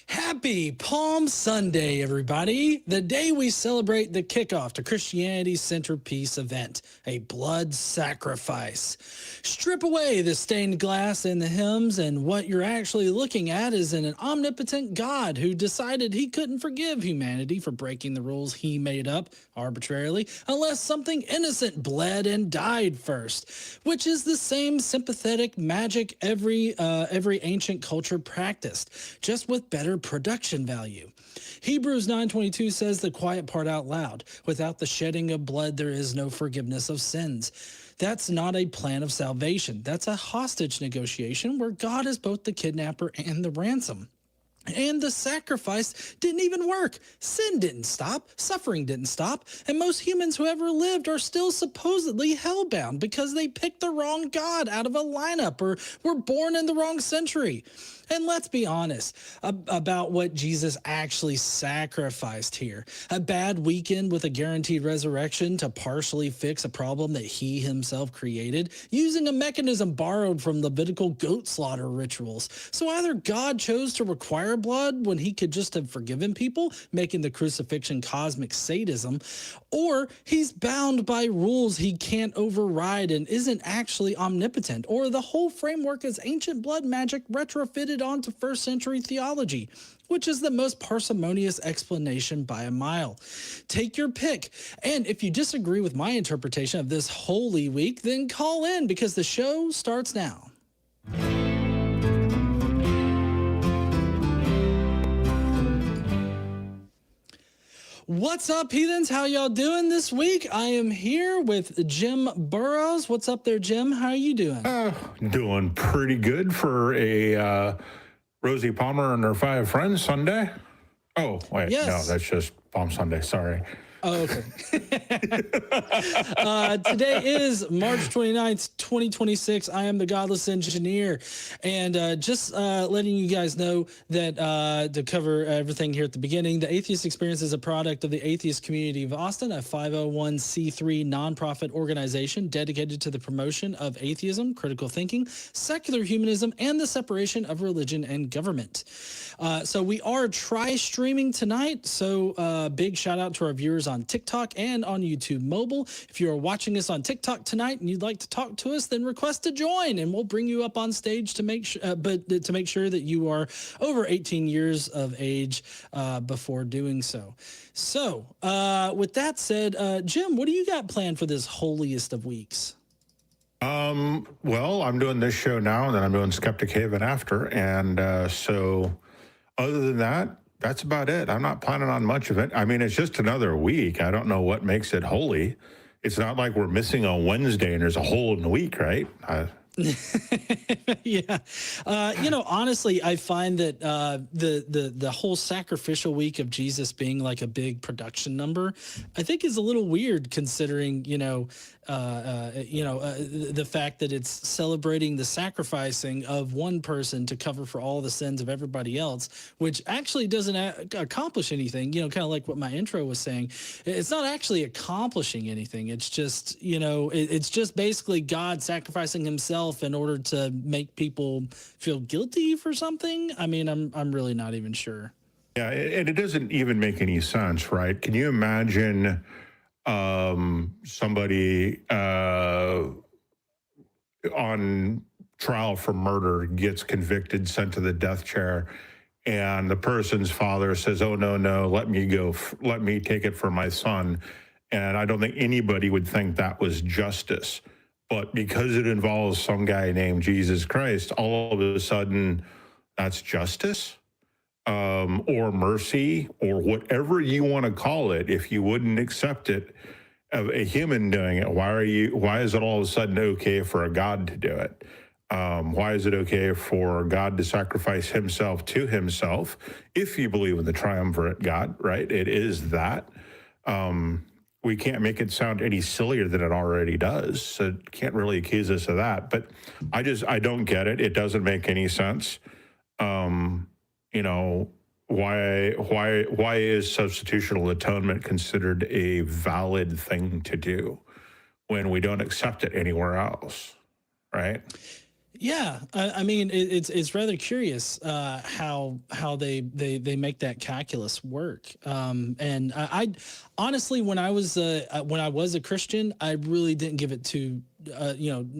Happy Palm Sunday, everybody. The day we celebrate the kickoff to Christianity's centerpiece event, a blood sacrifice. Strip away the stained glass and the hymns, and what you're actually looking at is an omnipotent God who decided he couldn't forgive humanity for breaking the rules he made up arbitrarily unless something innocent bled and died first, which is the same sympathetic magic every ancient culture practiced, just with better production value. Hebrews 9:22 says the quiet part out loud. Without the shedding of blood, there is no forgiveness of sins. That's not a plan of salvation. That's a hostage negotiation where God is both the kidnapper and the ransom. And the sacrifice didn't even work. Sin didn't stop. Suffering didn't stop. And most humans who ever lived are still supposedly hellbound because they picked the wrong God out of a lineup or were born in the wrong century. And let's be honest about what Jesus actually sacrificed here. A bad weekend with a guaranteed resurrection to partially fix a problem that he himself created, using a mechanism borrowed from Levitical goat slaughter rituals. So either God chose to require blood when he could just have forgiven people, making the crucifixion cosmic sadism, or he's bound by rules he can't override and isn't actually omnipotent, or the whole framework is ancient blood magic retrofitted onto first century theology, which is the most parsimonious explanation by a mile. Take your pick. And if you disagree with my interpretation of this Holy Week, then call in because the show starts now. What's up, heathens? How y'all doing this week? I am here with Jim Barrows. What's up there, Jim? How are you doing? Doing pretty good for a Rosie Palmer and her 5 friends Sunday. Oh, wait, yes. No, that's just Palm Sunday. Sorry. Oh, okay. Today is March 29th, 2026. I am the Godless engineer. And just letting you guys know that to cover everything here at the beginning, the Atheist Experience is a product of the Atheist Community of Austin, a 501c3 nonprofit organization dedicated to the promotion of atheism, critical thinking, secular humanism, and the separation of religion and government. So we are streaming tonight. So big shout out to our viewers on TikTok and on YouTube mobile. If you are watching us on TikTok tonight and you'd like to talk to us, then request to join and we'll bring you up on stage to make sure, to make sure that you are over 18 years of age before doing so. So with that said, Jim, what do you got planned for this holiest of weeks? Well, I'm doing this show now and then I'm doing Skeptic Haven after. And so other than that, that's about it. I'm not planning on much of it. I mean, it's just another week. I don't know what makes it holy. It's not like we're missing a Wednesday and there's a hole in the week, right? Yeah. You know, honestly, I find that the whole sacrificial week of Jesus being like a big production number, I think is a little weird considering, the fact that it's celebrating the sacrificing of one person to cover for all the sins of everybody else, which actually doesn't accomplish anything, kind of like what my intro was saying. It's not actually accomplishing anything. It's just, it's just basically God sacrificing himself in order to make people feel guilty for something. I mean, I'm really not even sure. Yeah, and it doesn't even make any sense, right? Can you imagine somebody on trial for murder gets convicted, sent to the death chair, and the person's father says, "Oh, no, let me go, let me take it for my son." And I don't think anybody would think that was justice. But because it involves some guy named Jesus Christ, all of a sudden that's justice or mercy or whatever you want to call it. If you wouldn't accept it of a human doing it, why is it all of a sudden okay for a God to do it? Why is it okay for God to sacrifice himself to himself? If you believe in the triumvirate God, right? It is that. We can't make it sound any sillier than it already does. So can't really accuse us of that. But I don't get it. It doesn't make any sense. Why is substitutional atonement considered a valid thing to do when we don't accept it anywhere else, right? Yeah, I mean it's rather curious how they make that calculus work. And I honestly, when I was a Christian, I really didn't give it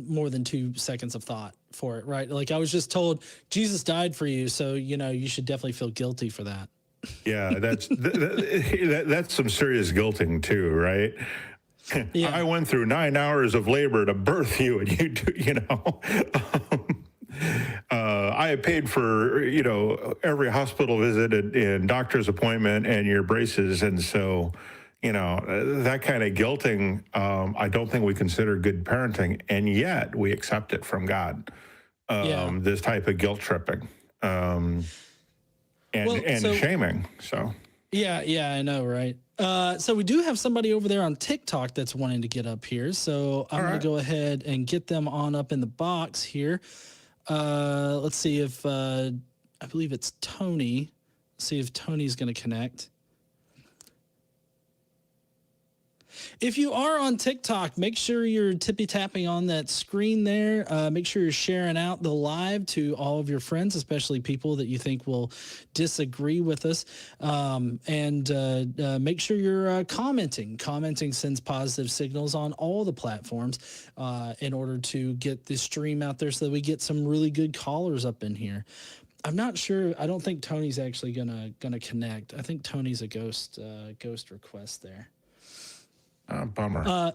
more than 2 seconds of thought for it. Right, like I was just told Jesus died for you, so you should definitely feel guilty for that. Yeah, that's some serious guilting too, right? Yeah. I went through 9 hours of labor to birth you, and I paid for every hospital visit and doctor's appointment and your braces, and so that kind of guilting, I don't think we consider good parenting, and yet we accept it from God. This type of guilt tripping and shaming. So yeah, I know, right? So we do have somebody over there on TikTok that's wanting to get up here. So I'm going to go ahead and get them on up in the box here. Let's see if I believe it's Tony. See if Tony's going to connect. If you are on TikTok, make sure you're tippy-tapping on that screen there. Make sure you're sharing out the live to all of your friends, especially people that you think will disagree with us. And make sure you're commenting. Commenting sends positive signals on all the platforms in order to get the stream out there so that we get some really good callers up in here. I'm not sure. I don't think Tony's actually gonna connect. I think Tony's a ghost request there. Bummer.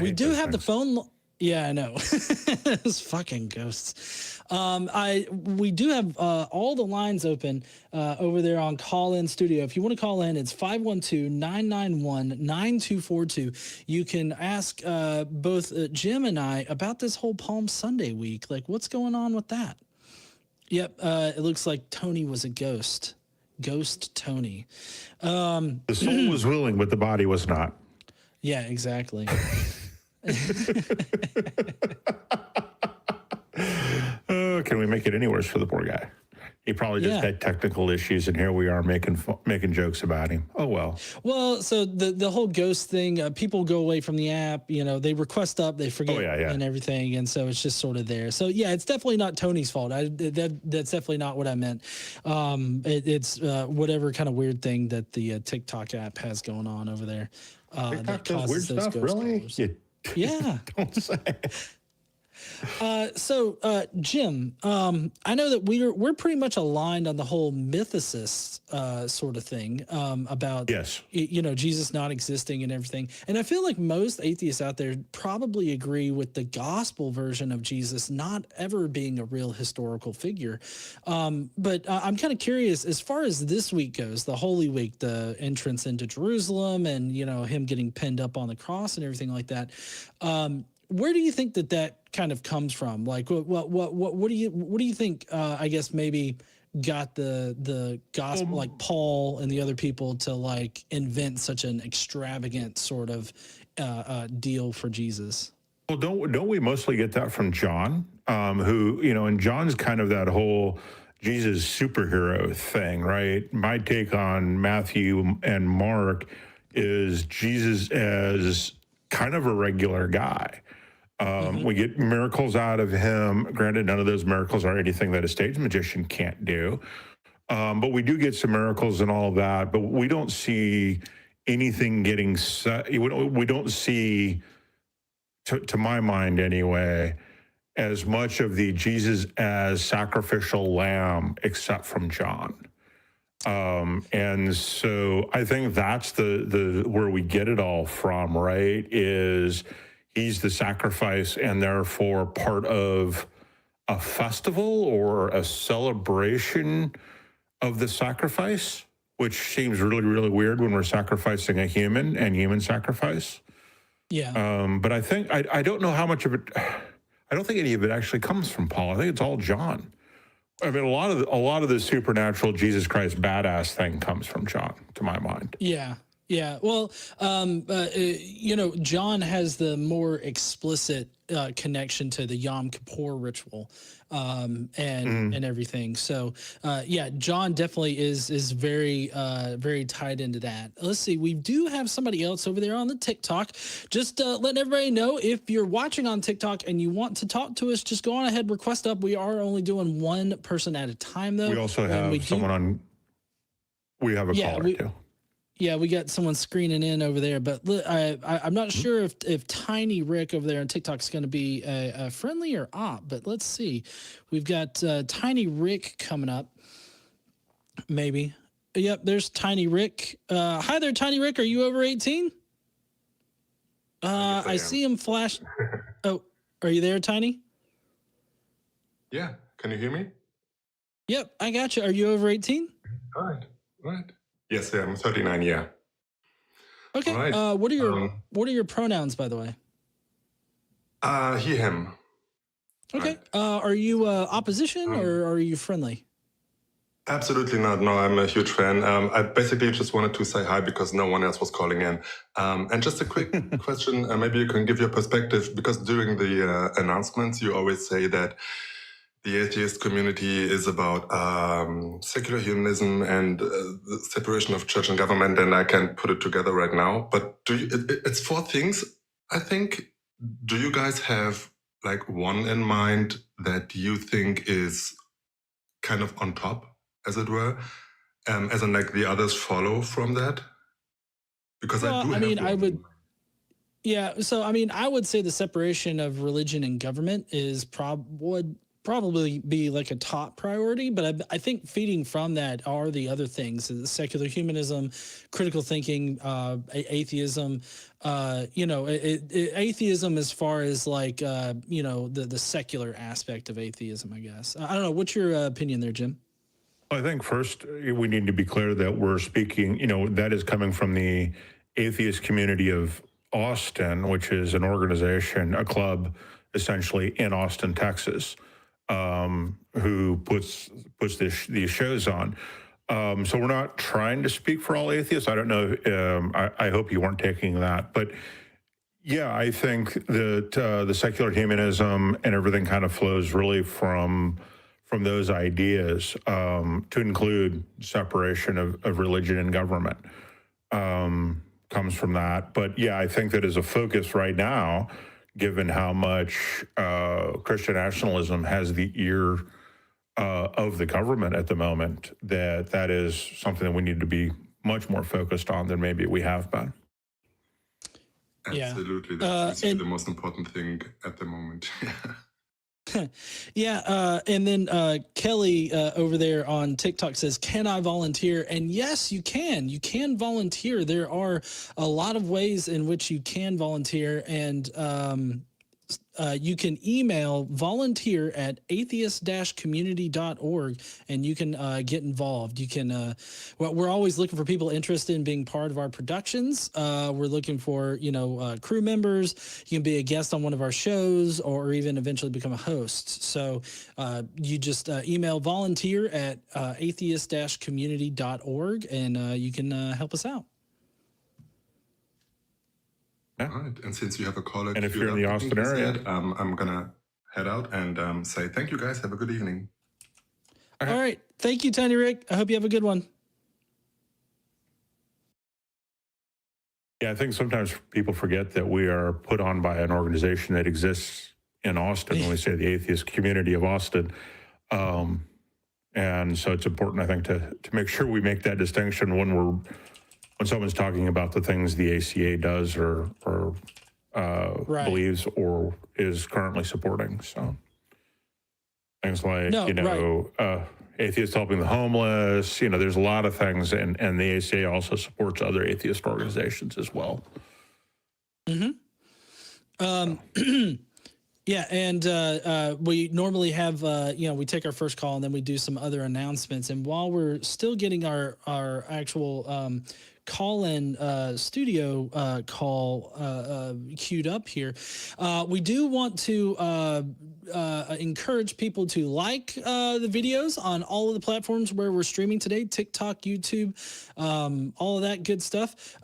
We do have the phone. Yeah, I know. Those fucking ghosts. We do have all the lines open over there on Call In Studio. If you want to call in, it's 512-991-9242. You can ask both Jim and I about this whole Palm Sunday week. Like, what's going on with that? Yep, it looks like Tony was a ghost. Ghost Tony. The soul was willing, but the body was not. Yeah, exactly. Can we make it any worse for the poor guy? He probably just had technical issues, and here we are making jokes about him. Oh, well. Well, so the whole ghost thing, people go away from the app, they request up, they forget and everything, and so it's just sort of there. So, yeah, it's definitely not Tony's fault. That's definitely not what I meant. It's whatever kind of weird thing that the TikTok app has going on over there. TikTok does weird stuff, really? Yeah. Don't say. So Jim, I know that we're pretty much aligned on the whole mythicist sort of thing about Jesus not existing and everything. And I feel like most atheists out there probably agree with the gospel version of Jesus not ever being a real historical figure. But I'm kind of curious, as far as this week goes, the Holy Week, the entrance into Jerusalem, and him getting pinned up on the cross and everything like that. Where do you think that kind of comes from? Like, what do you think? I guess maybe got the gospel, like Paul and the other people, to like invent such an extravagant sort of deal for Jesus. Well, don't we mostly get that from John, who and John's kind of that whole Jesus superhero thing, right? My take on Matthew and Mark is Jesus as kind of a regular guy. We get miracles out of him. Granted, none of those miracles are anything that a stage magician can't do. But we do get some miracles and all of that. But we don't see anything getting set. We don't see, to my mind anyway, as much of the Jesus as sacrificial lamb, except from John. And so I think that's the where we get it all from, right? Is he's the sacrifice and therefore part of a festival or a celebration of the sacrifice, which seems really, really weird when we're sacrificing a human and human sacrifice. Yeah. But I think, I don't know how much of it, I don't think any of it actually comes from Paul. I think it's all John. I mean, a lot of the supernatural Jesus Christ badass thing comes from John, to my mind. Yeah. Yeah, well, John has the more explicit connection to the Yom Kippur ritual, and everything. So yeah, John definitely is very very tied into that. Let's see, we do have somebody else over there on the TikTok. Just letting everybody know, if you're watching on TikTok and you want to talk to us, just go on ahead, request up. We are only doing one person at a time though. We also have someone on. We have a caller too. Yeah, we got someone screening in over there, but I'm not sure if Tiny Rick over there on TikTok is going to be a friendly or op, but let's see. We've got Tiny Rick coming up, maybe. Yep, there's Tiny Rick. Hi there, Tiny Rick. Are you over 18? I see him flash. Oh, are you there, Tiny? Yeah, can you hear me? Yep, I got you. Are you over 18? Right. Yes, yeah, I'm 39, yeah. Okay. Right. What are your pronouns, by the way? He, him. Okay. Right. Are you opposition or are you friendly? Absolutely not. No, I'm a huge fan. I basically just wanted to say hi because no one else was calling in. And just a quick question, maybe you can give your perspective, because during the announcements, you always say that the atheist community is about secular humanism and the separation of church and government, and I can't put it together right now. But it's four things, I think. Do you guys have like one in mind that you think is kind of on top, as it were, as in like the others follow from that? Because I would. Yeah, so I mean, I would say the separation of religion and government would probably be like a top priority, but I think feeding from that are the other things: secular humanism, critical thinking, atheism. Atheism as far as like the secular aspect of atheism, I guess. I don't know. What's your opinion there, Jim? I think first we need to be clear that we're speaking, that is coming from the atheist community of Austin, which is an organization, a club, essentially in Austin, Texas, who puts these shows on. So we're not trying to speak for all atheists. I don't know. I hope you weren't taking that, but yeah, I think that the secular humanism and everything kind of flows really from those ideas, to include separation of religion and government, comes from that. But yeah, I think that as a focus right now, given how much Christian nationalism has the ear of the government at the moment, that is something that we need to be much more focused on than maybe we have been. Absolutely. That seems to be the most important thing at the moment. Yeah, and then Kelly over there on TikTok says, "Can I volunteer?" And yes, you can. You can volunteer. There are a lot of ways in which you can volunteer, and you can email volunteer@atheist-community.org, and you can get involved. You can. We're always looking for people interested in being part of our productions. We're looking for crew members. You can be a guest on one of our shows, or even eventually become a host. So you just email volunteer@atheist-community.org, and you can help us out. All right. And since you have a caller, and if you're in the Austin area, I'm gonna head out and say thank you, guys. Have a good evening. Okay. All right. Thank you, Tiny Rick. I hope you have a good one. Yeah, I think sometimes people forget that we are put on by an organization that exists in Austin. When we say the atheist community of Austin, and so it's important, I think, to make sure we make that distinction when someone's talking about the things the ACA does or right. believes or is currently supporting. So things like, atheists helping the homeless, there's a lot of things. And the ACA also supports other atheist organizations as well. Mm-hmm. Yeah, and we normally have, we take our first call and then we do some other announcements. And while we're still getting our actual call-in studio call queued up here. We do want to encourage people to like the videos on all of the platforms where we're streaming today: TikTok, YouTube, all of that good stuff.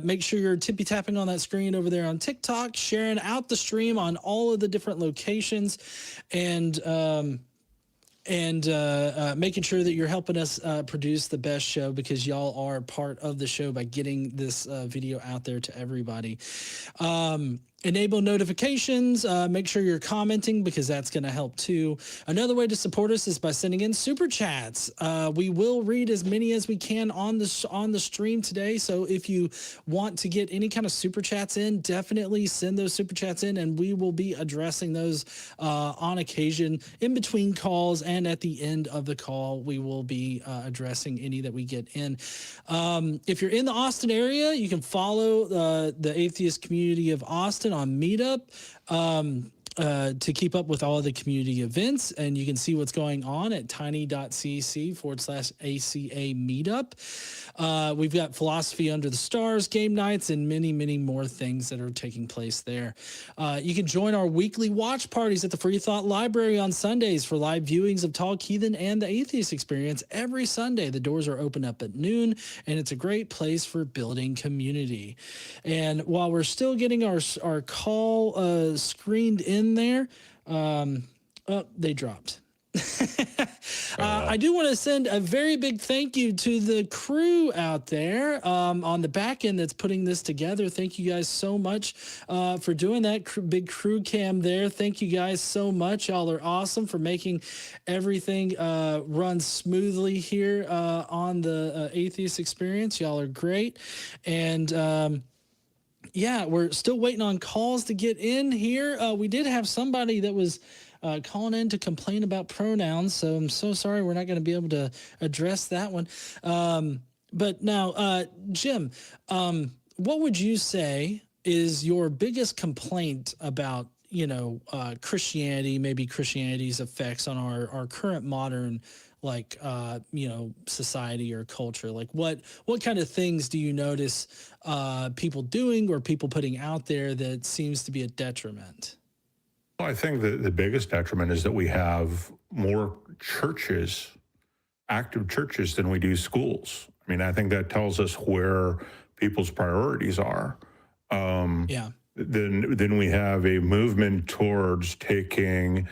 Make sure you're tippy tapping on that screen over there on TikTok, sharing out the stream on all of the different locations, and making sure that you're helping us produce the best show, because y'all are part of the show by getting this video out there to everybody. Enable notifications. Make sure you're commenting, because that's going to help too. Another way to support us is by sending in super chats. We will read as many as we can on the stream today. So if you want to get any kind of super chats in, definitely send those super chats in, and we will be addressing those on occasion in between calls, and at the end of the call we will be addressing any that we get in. If you're in the Austin area, you can follow the Atheist Community of Austin on Meetup to keep up with all of the community events, and you can see what's going on at tiny.cc/ACA Meetup. We've got Philosophy Under the Stars game nights and many, many more things that are taking place there. You can join our weekly watch parties at the Free Thought Library on Sundays for live viewings of Talk Heathen and the Atheist Experience every Sunday. The doors are open up at noon, and it's a great place for building community. And while we're still getting our call screened in there, they dropped. I do want to send a very big thank you to the crew out there on the back end that's putting this together. Thank you guys so much for doing that. Big crew cam there. Thank you guys so much. Y'all are awesome for making everything run smoothly here on the Atheist Experience. Y'all are great. And yeah, we're still waiting on calls to get in here. We did have somebody that was calling in to complain about pronouns, so I'm so sorry we're not going to be able to address that one. But now, Jim, what would you say is your biggest complaint about, Christianity, maybe Christianity's effects on our current modern, society or culture? Like what kind of things do you notice people doing or people putting out there that seems to be a detriment? Well, I think the biggest detriment is that we have more churches, active churches, than we do schools. I mean, I think that tells us where people's priorities are. Then we have a movement towards taking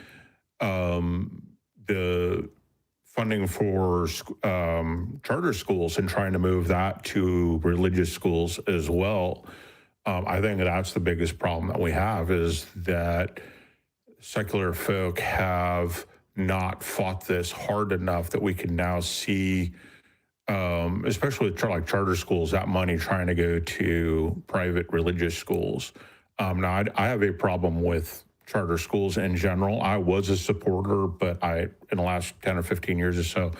the funding for charter schools and trying to move that to religious schools as well. I think that's the biggest problem that we have, is that secular folk have not fought this hard enough that we can now see, especially with charter schools, that money trying to go to private religious schools. Now, I have a problem with charter schools in general. I was a supporter, but in the last 10 or 15 years or so,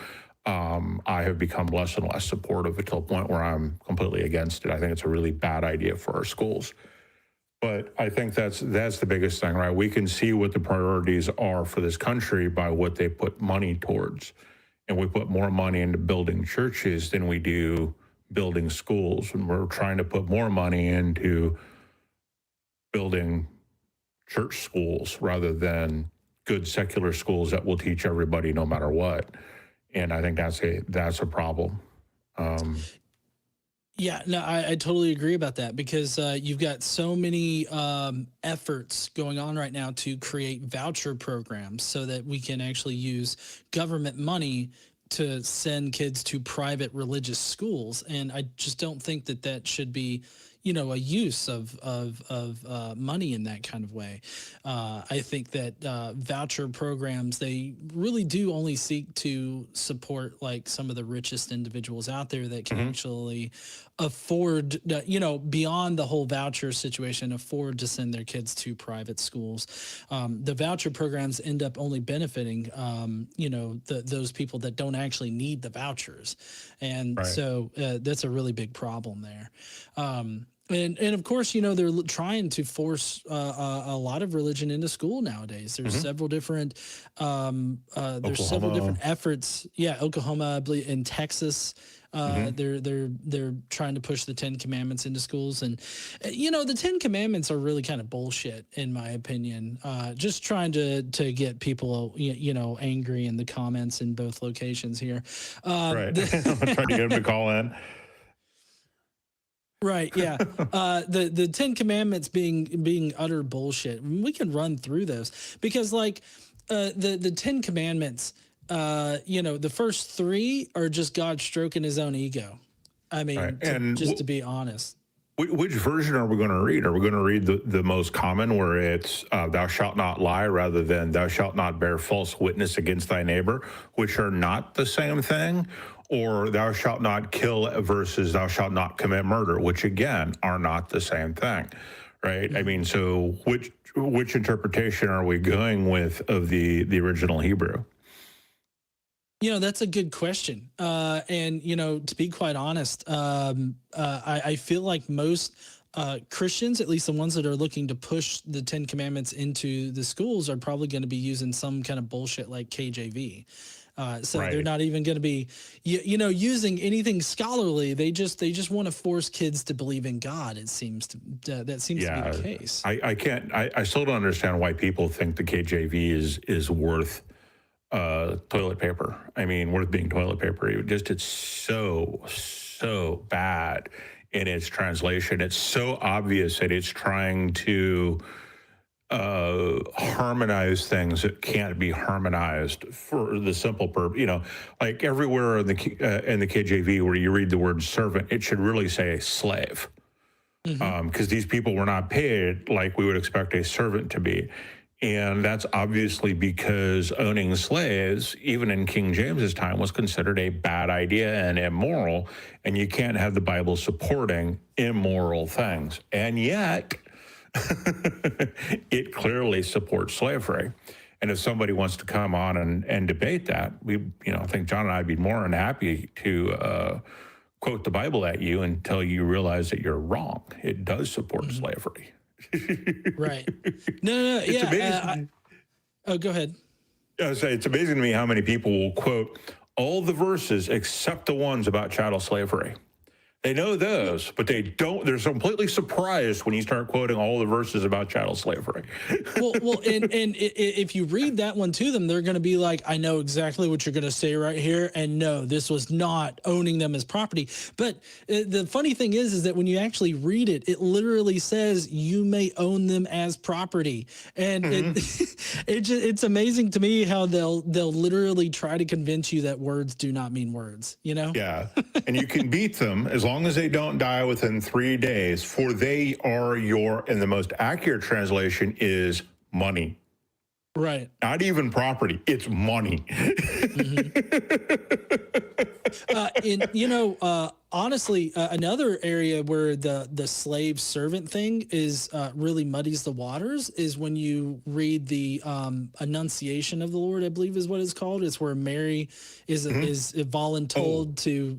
I have become less and less supportive until a point where I'm completely against it. I think it's a really bad idea for our schools. But I think that's the biggest thing, right? We can see what the priorities are for this country by what they put money towards. And we put more money into building churches than we do building schools. And we're trying to put more money into building church schools rather than good secular schools that will teach everybody no matter what. And I think that's a problem. Yeah, no, I totally agree about that, because you've got so many efforts going on right now to create voucher programs so that we can actually use government money to send kids to private religious schools. And I just don't think that should be, a use of money in that kind of way. I think that voucher programs, they really do only seek to support some of the richest individuals out there that can actually afford, beyond the whole voucher situation, afford to send their kids to private schools. The voucher programs end up only benefiting, those people that don't actually need the vouchers. And so that's a really big problem there. And of course, they're trying to force a lot of religion into school nowadays. There's several different efforts. Yeah, Oklahoma, I believe, in Texas. They're trying to push the 10 Commandments into schools, and the 10 Commandments are really kind of bullshit in my opinion. Just trying to get people angry in the comments in both locations here. Right, I'm trying to get them to call in. Right. Yeah. The 10 Commandments being utter bullshit. We can run through those because the 10 Commandments, the first 3 are just God stroking his own ego. I mean, right. to be honest. Which version are we going to read? Are we going to read the most common where it's thou shalt not lie rather than thou shalt not bear false witness against thy neighbor, which are not the same thing? Or thou shalt not kill versus thou shalt not commit murder, which again are not the same thing, right? Mm-hmm. I mean, so which interpretation are we going with of the original Hebrew? That's a good question. And to be quite honest, I feel like most Christians, at least the ones that are looking to push the 10 Commandments into the schools, are probably going to be using some kind of bullshit like KJV. So right. They're not even going to be, using anything scholarly. They just want to force kids to believe in God. It seems to that seems to be the case. I still don't understand why people think the KJV is worth toilet paper. I mean, worth being toilet paper. It's so bad in its translation. It's so obvious that it's trying to harmonize things that can't be harmonized for the simple purpose. Like everywhere in the KJV where you read the word servant, it should really say slave, because these people were not paid like we would expect a servant to be. And that's obviously because owning slaves, even in King James's time, was considered a bad idea and immoral, and you can't have the Bible supporting immoral things. And yet, it clearly supports slavery. And if somebody wants to come on and debate that, I think John and I'd be more than happy to quote the Bible at you until you realize that you're wrong. It does support slavery. Right. No. Yeah. Go ahead. I was saying, it's amazing to me how many people will quote all the verses except the ones about chattel slavery. They know those, but they don't. They're completely surprised when you start quoting all the verses about chattel slavery. well, and if you read that one to them, they're going to be like, I know exactly what you're going to say right here. And no, this was not owning them as property. But the funny thing is that when you actually read it, it literally says you may own them as property. And it's amazing to me how they'll literally try to convince you that words do not mean words, Yeah. And you can beat them as long as they don't die within 3 days, for they are and the most accurate translation is money. Right. Not even property. It's money. Honestly, another area where the slave servant thing is really muddies the waters is when you read the Annunciation of the Lord, I believe is what it's called. It's where Mary is voluntold to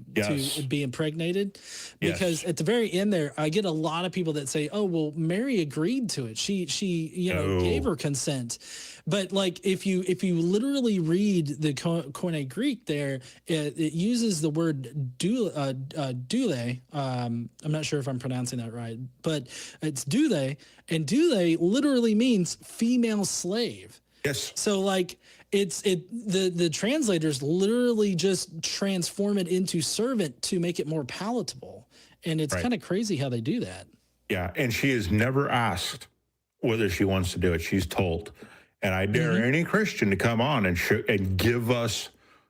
be impregnated, because at the very end there, I get a lot of people that say, "Oh, well, Mary agreed to it. She gave her consent." But like if you literally read the Koine Greek there, it uses the word dule. I'm not sure if I'm pronouncing that right, but it's dule, and dule literally means female slave. Yes. So like the translators literally just transform it into servant to make it more palatable, and it's kind of crazy how they do that. Yeah, and she is never asked whether she wants to do it. She's told. And I dare any Christian to come on and give us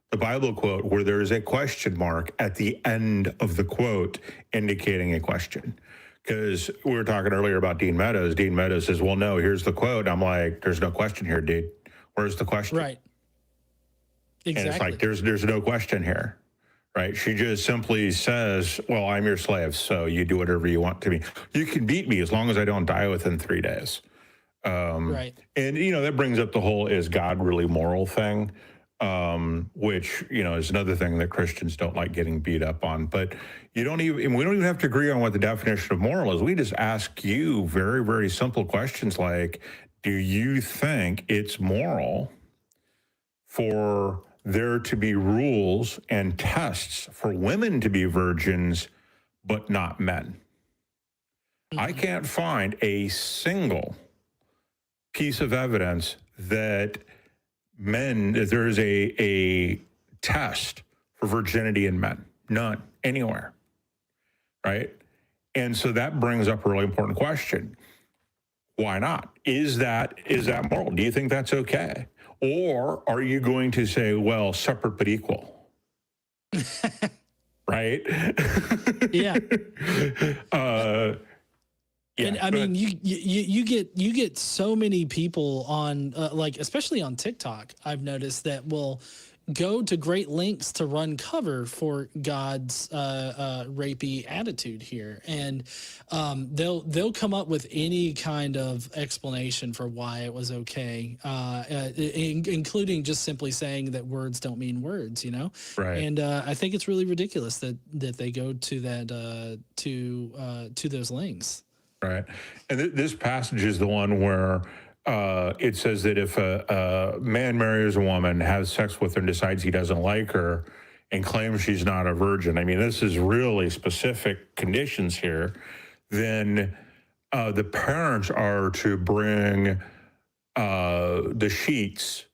the Bible quote where there is a question mark at the end of the quote indicating a question. Because we were talking earlier about Dean Meadows. Dean Meadows says, well, no, here's the quote. I'm like, there's no question here, dude. Where's the question? Right. Exactly. And it's like, there's no question here. Right. She just simply says, well, I'm your slave, so you do whatever you want to me. You can beat me as long as I don't die within 3 days. Right. And, that brings up the whole is God really moral thing. which, is another thing that Christians don't like getting beat up on. But we don't even have to agree on what the definition of moral is. We just ask you very, very simple questions like, do you think it's moral for there to be rules and tests for women to be virgins, but not men? I can't find a single piece of evidence that there's a test for virginity in men. None, anywhere, right? And so that brings up a really important question. Why not? Is that moral? Do you think that's okay? Or are you going to say, well, separate but equal? Right? Yeah. Yeah, and I mean, you get so many people on like, especially on TikTok, I've noticed, that will go to great lengths to run cover for God's rapey attitude here, and they'll come up with any kind of explanation for why it was okay, including just simply saying that words don't mean words, Right. And I think it's really ridiculous that they go to that to those lengths. Right. And this passage is the one where it says that if a man marries a woman, has sex with her, and decides he doesn't like her, and claims she's not a virgin, I mean, this is really specific conditions here, then the parents are to bring the sheets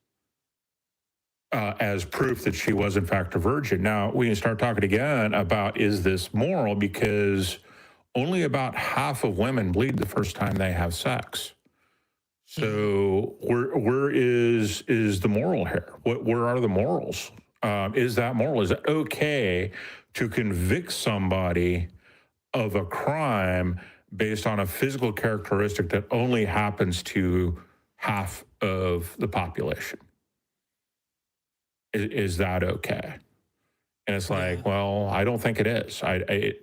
as proof that she was, in fact, a virgin. Now, we can start talking again about, is this moral? Because only about half of women bleed the first time they have sex. So where is the moral here? Where are the morals? Is that moral? Is it okay to convict somebody of a crime based on a physical characteristic that only happens to half of the population? Is that okay? And it's like, well, I don't think it is. I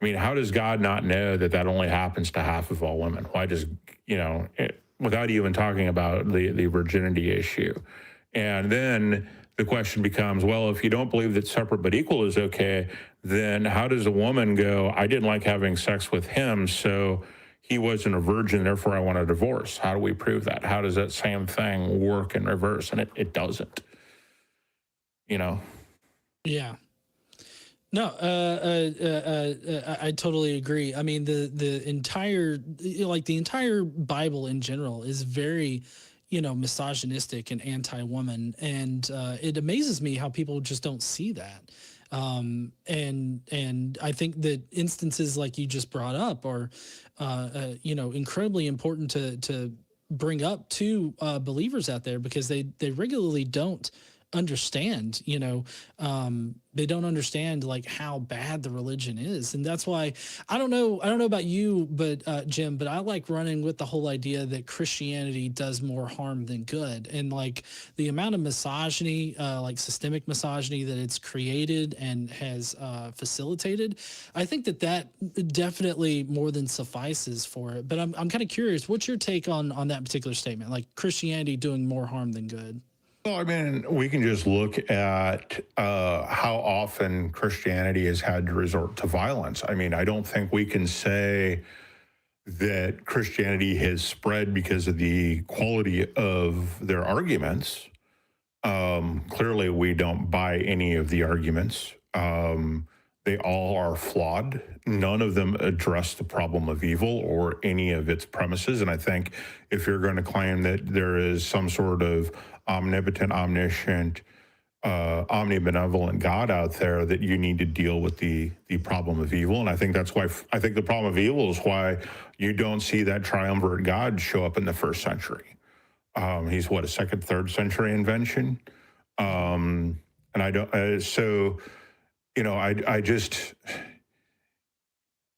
mean, how does God not know that only happens to half of all women? Why does, without even talking about the virginity issue? And then the question becomes, well, if you don't believe that separate but equal is okay, then how does a woman go, I didn't like having sex with him, so he wasn't a virgin, therefore I want a divorce? How do we prove that? How does that same thing work in reverse? And it doesn't, Yeah. No, I totally agree. I mean, the entire Bible in general is very, misogynistic and anti-woman, and it amazes me how people just don't see that. And I think that instances like you just brought up are, incredibly important to bring up to believers out there, because they regularly don't understand, they don't understand like how bad the religion is. And that's why I don't know about you, but Jim, but I like running with the whole idea that Christianity does more harm than good. And like the amount of misogyny, like systemic misogyny that it's created and has facilitated, I think that definitely more than suffices for it. But I'm kind of curious, what's your take on that particular statement, like Christianity doing more harm than good? Well, I mean, we can just look at how often Christianity has had to resort to violence. I mean, I don't think we can say that Christianity has spread because of the quality of their arguments. Clearly, we don't buy any of the arguments. They all are flawed. None of them address the problem of evil or any of its premises. And I think if you're going to claim that there is some sort of omnipotent, omniscient, omnibenevolent God out there, that you need to deal with the problem of evil. And I think that's why, I think the problem of evil is why you don't see that triumvirate God show up in the first century. He's what, a second, third century invention? And I don't, I just,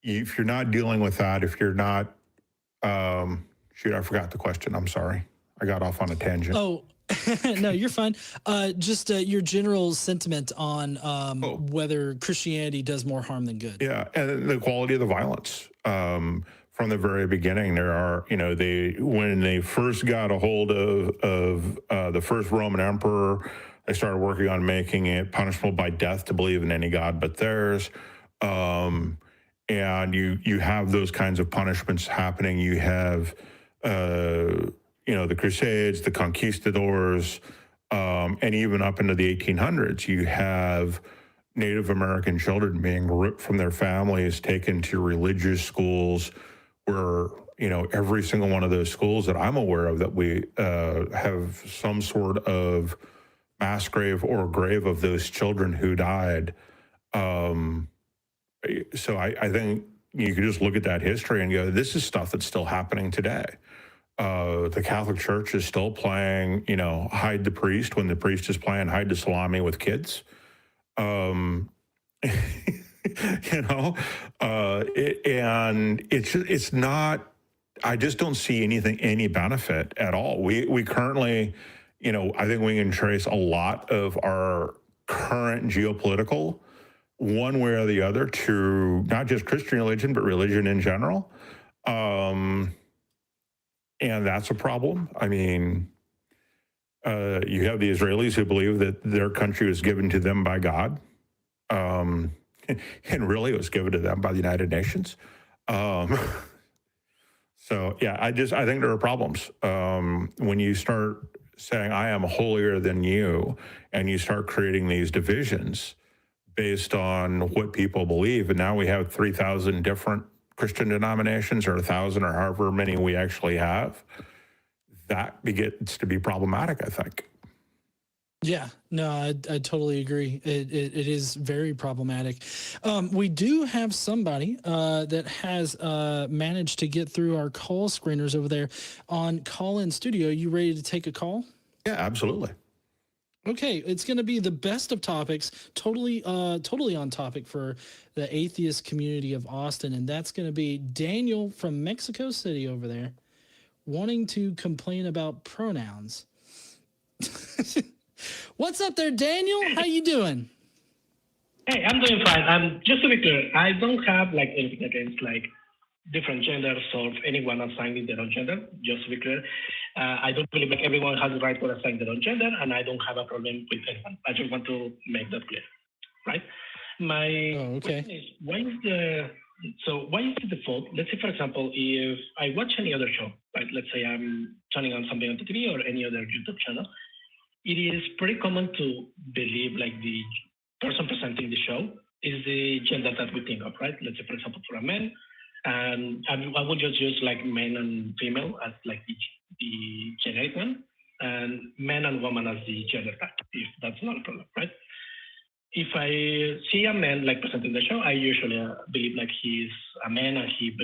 if you're not dealing with that, if you're not, shoot, I forgot the question. I'm sorry. I got off on a tangent. Oh, no, you're fine. Just your general sentiment on whether Christianity does more harm than good. Yeah, and the quality of the violence. From the very beginning, there are, when they first got a hold of the first Roman emperor, They started working on making it punishable by death to believe in any god but theirs. And you have those kinds of punishments happening. You have, the Crusades, the conquistadors, and even up into the 1800s, you have Native American children being ripped from their families, taken to religious schools, where, every single one of those schools that I'm aware of that we have some sort of mass grave or grave of those children who died. So I think you can just look at that history and go, this is stuff that's still happening today. The Catholic Church is still playing, hide the priest when the priest is playing hide the salami with kids. And it's not, I just don't see any benefit at all. We currently, I think we can trace a lot of our current geopolitical, one way or the other, to not just Christian religion, but religion in general. And that's a problem. I mean, you have the Israelis who believe that their country was given to them by God. And really it was given to them by the United Nations. So yeah, I think there are problems. When you start saying, I am holier than you, and you start creating these divisions based on what people believe, and now we have 3,000 different Christian denominations, or 1,000, or however many we actually have, that begins to be problematic, I think. Yeah, no, I totally agree. It is very problematic. We do have somebody that has managed to get through our call screeners over there on Call-In Studio. You ready to take a call? Yeah, absolutely. Okay, it's going to be the best of topics, totally on topic for the atheist community of Austin, and that's going to be Daniel from Mexico City over there, wanting to complain about pronouns. What's up there, Daniel? How you doing? Hey, I'm doing fine. Just to be clear, I don't have anything against different genders or anyone assigning their own gender. Just to be clear, I don't believe everyone has the right to assign their own gender, and I don't have a problem with anyone. I just want to make that clear, right? My question is, why is the default? Let's say, for example, if I watch any other show, right? Let's say I'm turning on something on the TV or any other YouTube channel. It is pretty common to believe the person presenting the show is the gender that we think of, right? Let's say, for example, for a man, and I would just use men and female as the generic one, and man and woman as the gender tag, if that's not a problem, right? If I see a man presenting the show, I usually believe he's a man, and he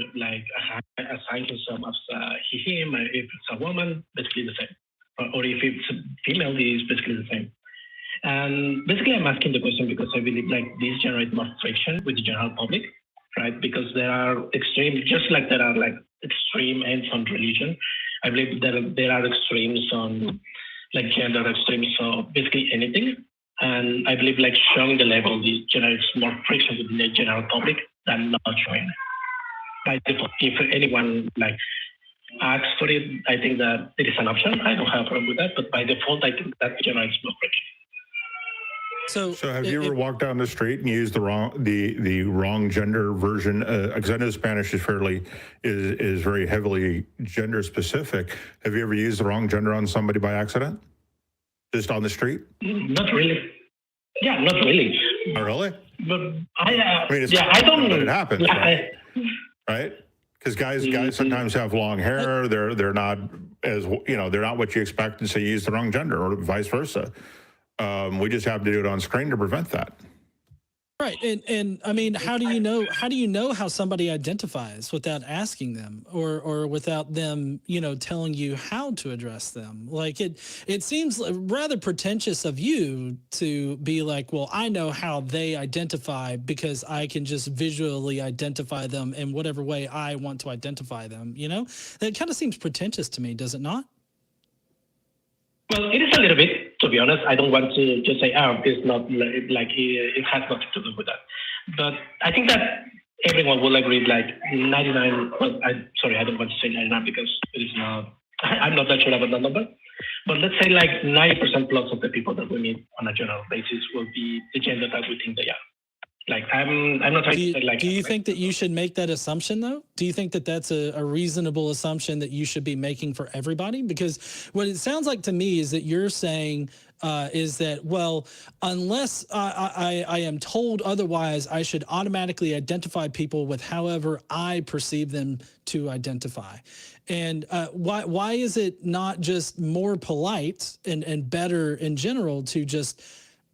assigns himself as he, him. If it's a woman, basically the same. Or if it's female, it is basically the same. And basically, I'm asking the question because I believe this generates more friction with the general public, right? Because there are extremes, just like there are extreme ends on religion. I believe there are extremes on gender, extremes, so basically anything. And I believe showing the level this generates more friction within the general public than not showing it. By default, if anyone asks for it, I think that it is an option. I don't have a problem with that, but by default, I think that generates more friction. So have you ever walked down the street and used the wrong gender version? Because I know Spanish is very heavily gender specific. Have you ever used the wrong gender on somebody by accident, just on the street? Not really. Yeah, not really. Oh, really? But I don't. But it happens, yeah, right? Because guys sometimes have long hair. They're not they're not what you expect, and so you use the wrong gender, or vice versa. We just have to do it on screen to prevent that. Right, and I mean, how do you know how somebody identifies without asking them, or without them, telling you how to address them? It seems rather pretentious of you to be well, I know how they identify because I can just visually identify them in whatever way I want to identify them. That kind of seems pretentious to me, does it not? Well, it is a little bit, to be honest. I don't want to just say, it's not it has nothing to do with that. But I think that everyone will agree, 99, well, I don't want to say 99 because it is not I'm not that sure about that number, but let's say like 90% plus of the people that we meet on a general basis will be the gender that we think they are. Like I'm not trying to say like. Do you think that you should make that assumption though? Do you think that that's a reasonable assumption that you should be making for everybody? Because what it sounds like to me is that you're saying is that, well, unless I am told otherwise, I should automatically identify people with however I perceive them to identify. And why is it not just more polite and better in general to just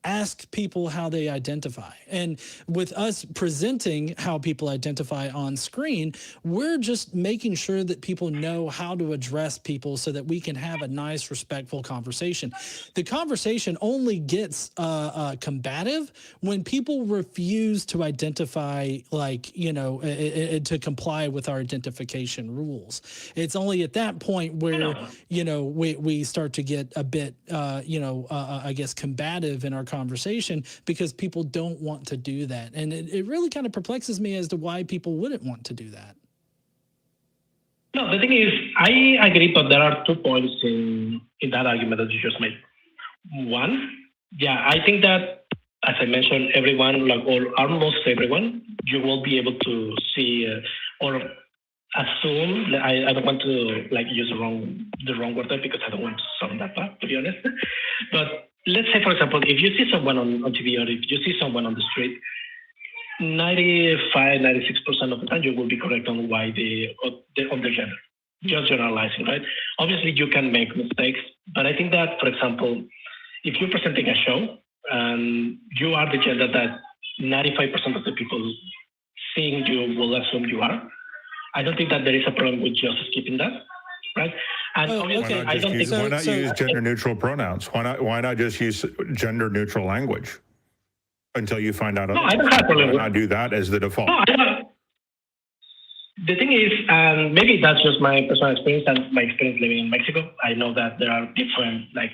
ask people how they identify? And with us presenting how people identify on screen, we're just making sure that people know how to address people so that we can have a nice, respectful conversation. The conversation only gets combative when people refuse to identify, like, you know, to comply with our identification rules. It's only at that point where, you know, we start to get a bit, I guess, combative in our conversation, because people don't want to do that. And it really kind of perplexes me as to why people wouldn't want to do that. No, the thing is, I agree, but there are 2 points in that argument that you just made. One, yeah, I think that, as I mentioned, everyone, like, or almost everyone, you will be able to see or assume. I don't want to like use the wrong word there, because I don't want to sound that bad, to be honest. But let's say, for example, if you see someone on TV, or if you see someone on the street, 95, 96% of the time you will be correct on why on their gender. Just generalizing, right? Obviously, you can make mistakes, but I think that, for example, if you're presenting a show and you are the gender that 95% of the people seeing you will assume you are, I don't think that there is a problem with just skipping that, right? And obviously, why not use gender-neutral pronouns? Why not just use gender-neutral language until you find out? No, I don't have a problem. Why not do that as the default? No, I don't. The thing is, maybe that's just my personal experience and my experience living in Mexico. I know that there are different like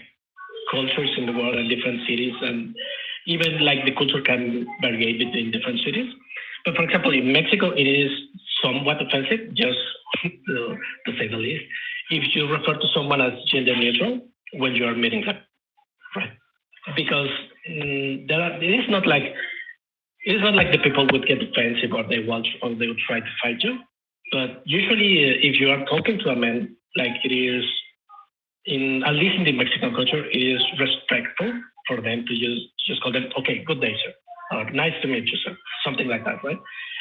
cultures in the world and different cities, and even like the culture can vary between different cities. But for example, in Mexico, it is somewhat offensive, just to say the least, if you refer to someone as gender neutral when you are meeting them, right? Because it is not like the people would get defensive or they would try to fight you. But usually, if you are talking to a man, like it is at least in the Mexican culture, it is respectful for them to just call them, okay, good day, sir, or nice to meet you, sir, something like that, right?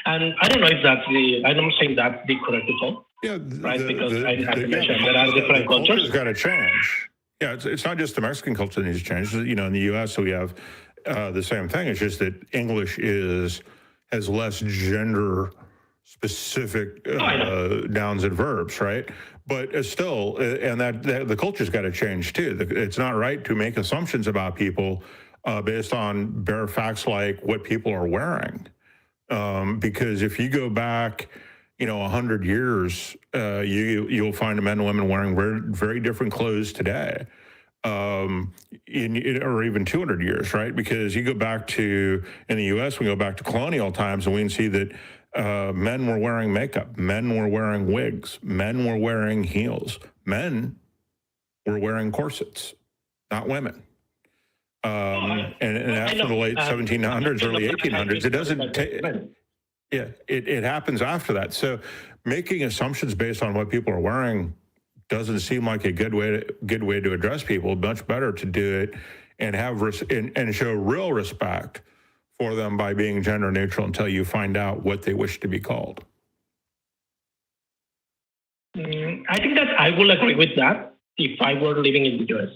And I don't know if I'm not saying that's the correct default, right? Because I mentioned there are different cultures. Culture's got to change. Yeah, it's not just the Mexican culture that needs to change. You know, in the U.S., we have the same thing. It's just that English has less gender-specific nouns and verbs, right? But still, and that the culture's got to change too. It's not right to make assumptions about people based on bare facts like what people are wearing. Because if you go back, 100 years, you'll find men and women wearing very different clothes today, or even 200 years, right? Because you go back to, in the U.S., we go back to colonial times, and we can see that men were wearing makeup, men were wearing wigs, men were wearing heels, men were wearing corsets, not women. And after the late 1700s, early 1800s, it doesn't take. Yeah, it happens after that. So making assumptions based on what people are wearing doesn't seem like a good way to address people. Much better to do it and have and show real respect for them by being gender neutral until you find out what they wish to be called. I think that I will agree with that if I were living in the US,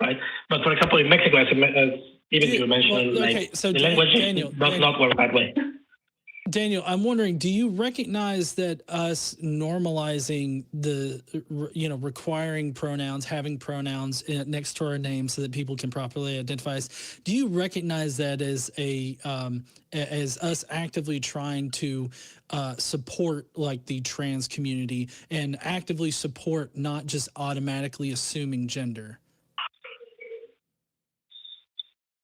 right? But for example, in Mexico, as even you mentioned, the language does not work that way. Daniel, I'm wondering, do you recognize that us normalizing the, requiring pronouns, having pronouns next to our name so that people can properly identify us, do you recognize that as as us actively trying to support like the trans community and actively support not just automatically assuming gender?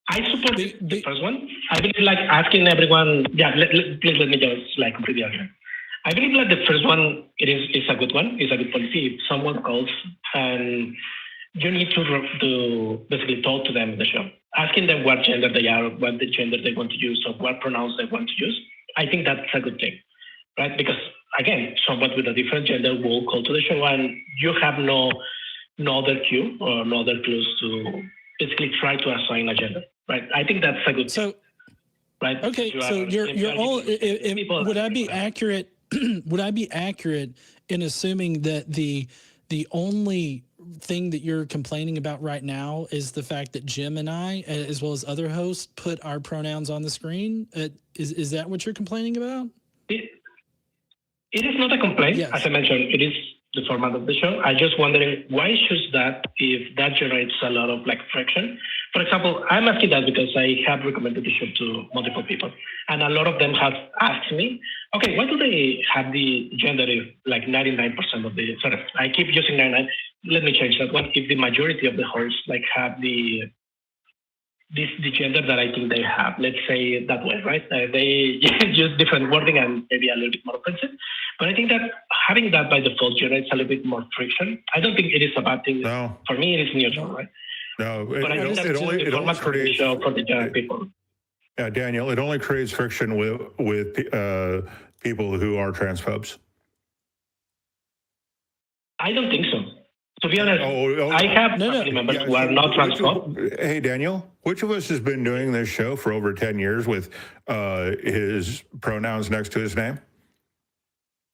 I support the first one. I believe like asking everyone, please let me just like complete the argument. I believe that the first one is a good one. It's a good policy. If someone calls and you need to basically talk to them in the show, asking them what gender they are, what the gender they want to use, or what pronouns they want to use. I think that's a good thing, right? Because again, someone with a different gender will call to the show, and you have no other cue or no other clues to basically try to assign a gender, right? I think that's a good thing. Right. Okay, so you're all. Would I be accurate? Would I be accurate in assuming that the only thing that you're complaining about right now is the fact that Jim and I, as well as other hosts, put our pronouns on the screen? Is that what you're complaining about? It is not a complaint. Yes. As I mentioned, it is the format of the show. I'm just wondering why choose that if that generates a lot of like friction. For example, I'm asking that because I have recommended the show to multiple people, and a lot of them have asked me, okay, why do they have the gender if like 99% of the, sorry, I keep using 99. Let me change that one. If the majority of the hosts like have the gender that I think they have, let's say it that way, right? They use different wording and maybe a little bit more offensive. But I think that having that by default generates a little bit more friction. I don't think it is a bad thing. No. For me, it is neutral, right? No, but I think it only creates for the general people. Yeah, Daniel, it only creates friction with people who are transphobes. I don't think so. To be honest, I have family members who are not transphobe. Hey, Daniel, which of us has been doing this show for over 10 years with his pronouns next to his name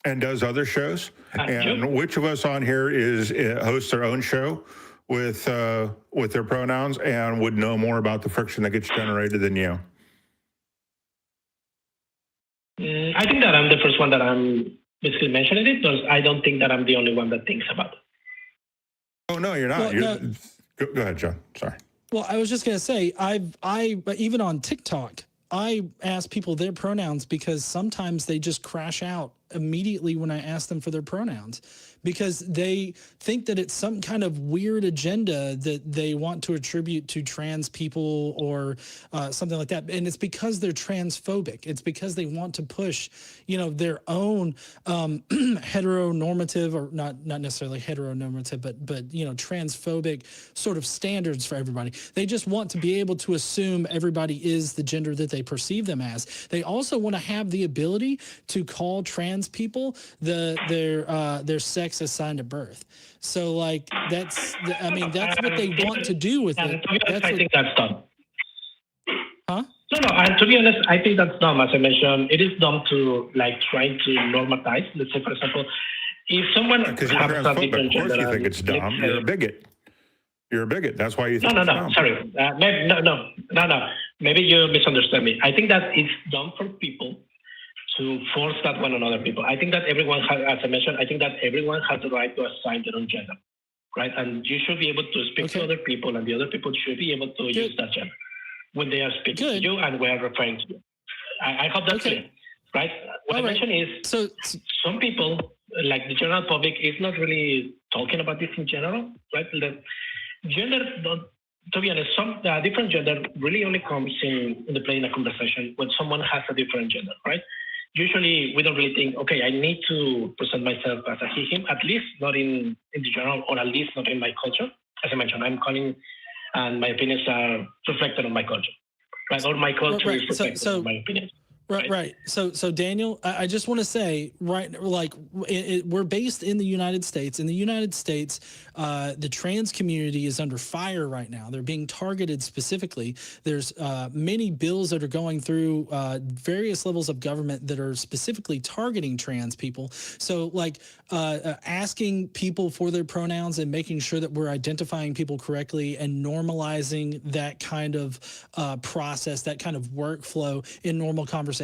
and does other shows? And which of us on here hosts their own show with their pronouns and would know more about the friction that gets generated than you? I think that I'm the first one that I'm basically mentioning it, because I don't think that I'm the only one that thinks about it. Oh, no, you're not. Well, go ahead, John. Sorry. Well, I was just going to say, I even on TikTok, I ask people their pronouns because sometimes they just crash out immediately when I ask them for their pronouns, because they think that it's some kind of weird agenda that they want to attribute to trans people or something like that. And it's because they're transphobic. It's because they want to push, their own heteronormative, or not necessarily heteronormative, but transphobic sort of standards for everybody. They just want to be able to assume everybody is the gender that they perceive them as. They also want to have the ability to call trans people their sex assigned at birth. So like that's what they want to do with it. I think that's dumb. Huh? No, and to be honest, I think that's dumb. As I mentioned, it is dumb to like trying to normalize. Let's say, for example, if someone has a different gender, of course you think it's dumb. You're a bigot. You're a bigot. That's why you think it's dumb. Sorry. No. Maybe you misunderstood me. I think that it's dumb for people to force that one on other people. I think that everyone has, as I mentioned, I think that everyone has the right to assign their own gender, right? And you should be able to speak to other people, and the other people should be able to use that gender when they are speaking to you and we are referring to you. I hope that's clear, right? What I mentioned is some people, like the general public, is not really talking about this in general, right? The gender, to be honest, some different gender really only comes in the play in a conversation when someone has a different gender, right? Usually we don't really think, okay, I need to present myself as a he, him, at least not in the general, or at least not in my culture. As I mentioned, I'm calling, and my opinions are reflected on my culture, right? Or my culture is reflected on my opinions. Right. So Daniel, I just want to say, we're based in the United States. In the United States, the trans community is under fire right now. They're being targeted specifically. There's many bills that are going through various levels of government that are specifically targeting trans people. So asking people for their pronouns and making sure that we're identifying people correctly and normalizing that kind of process, that kind of workflow in normal conversation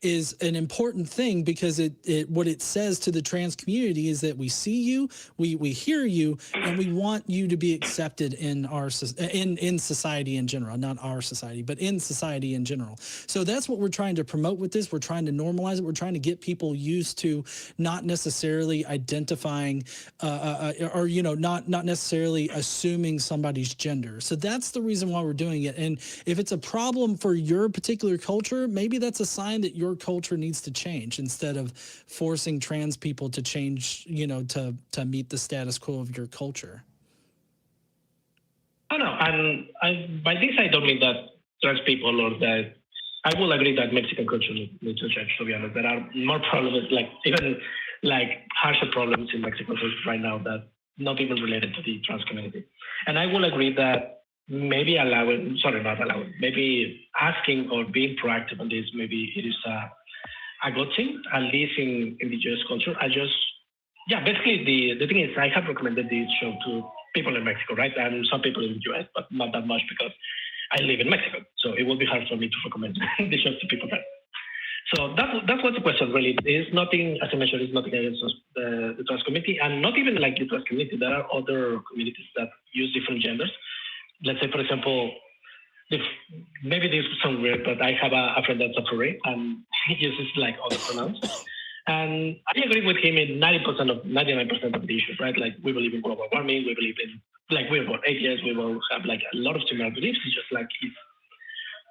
is an important thing, because what it says to the trans community is that we see you, we hear you, and we want you to be accepted in our in society in general, not our society, but in society in general. So that's what we're trying to promote with this. We're trying to normalize it. We're trying to get people used to not necessarily identifying or not necessarily assuming somebody's gender. So that's the reason why we're doing it. And if it's a problem for your particular culture, maybe that's a sign that your culture needs to change instead of forcing trans people to change, to meet the status quo of your culture. Oh, no, and by this I don't mean that trans people or that. I will agree that Mexican culture needs to change, to be honest. There are more problems, even harsher problems in Mexico right now that not even related to the trans community. And I will agree that maybe maybe asking or being proactive on this, maybe it is a good thing, at least in the US culture. Basically the thing is I have recommended this show to people in Mexico, right? And some people in the US, but not that much because I live in Mexico. So it will be hard for me to recommend the show to people there. So that's what the question really is. Nothing, as I mentioned, is nothing against the trans community, and not even like the trans community. There are other communities that use different genders. Let's say, for example, maybe this sounds weird, but I have a friend that's a furry, and he uses like other pronouns. And I agree with him in 99% of the issues, right? Like we believe in global warming, we believe in we're about atheists, we will have like a lot of similar beliefs. It's just like he's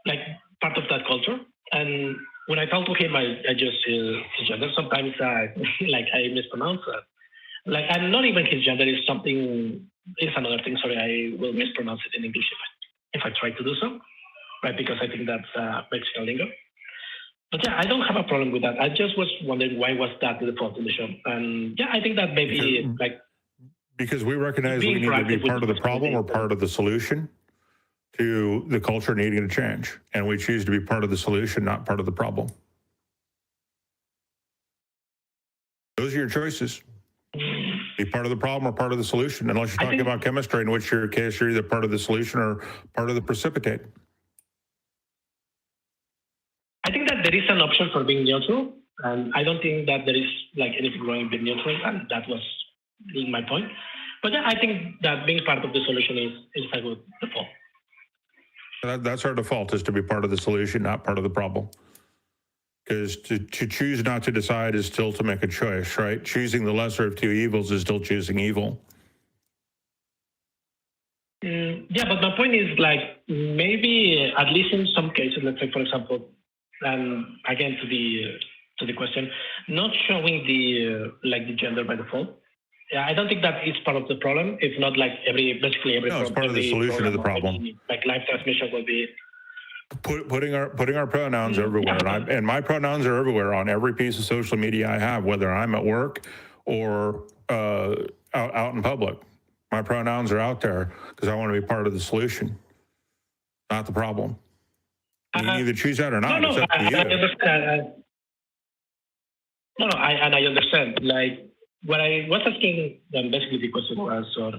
like part of that culture. And when I talk to him, I just his gender. Sometimes I mispronounce that. And not even his gender is another thing. Sorry, I will mispronounce it in English if I try to do so, right? Because I think that's Mexican lingo. But yeah, I don't have a problem with that. I just was wondering why was that the default in the show. And yeah, I think that maybe because we recognize we need to be part of the problem or part of the solution to the culture needing to change. And we choose to be part of the solution, not part of the problem. Those are your choices. Be part of the problem or part of the solution, unless you're talking about chemistry, in which your case you're either part of the solution or part of the precipitate. I think that there is an option for being neutral, and I don't think that there is anything wrong with being neutral, and that was my point. But yeah, I think that being part of the solution is a good default. That's our default, is to be part of the solution, not part of the problem. Because to choose not to decide is still to make a choice, right? Choosing the lesser of two evils is still choosing evil. Yeah, but my point is maybe at least in some cases, let's say for example, again to the question, not showing the gender by default. Yeah, I don't think that is part of the problem. If not, basically every. No, it's part of the solution to the problem. Live transmission will be. Putting our pronouns everywhere, and my pronouns are everywhere on every piece of social media I have, whether I'm at work or out in public. My pronouns are out there because I want to be part of the solution, not the problem. You can either choose that or not. It's up to you. I understand. I understand. What I was asking, basically the question was, or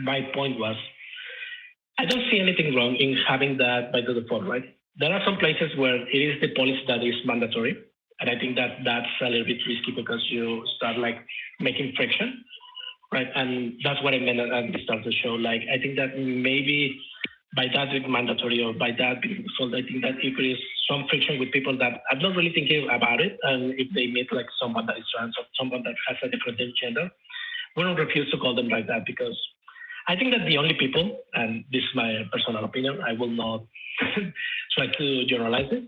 my point was, I don't see anything wrong in having that by the default, right? There are some places where it is the policy that is mandatory, and I think that that's a little bit risky because you start making friction, right? And that's what I meant at the start of the show. I think that maybe by that being mandatory or by that being default, I think that it creates some friction with people that are not really thinking about it, and if they meet someone that is trans or someone that has a different gender, we don't refuse to call them like that, because I think that the only people, and this is my personal opinion, I will not try to generalize it,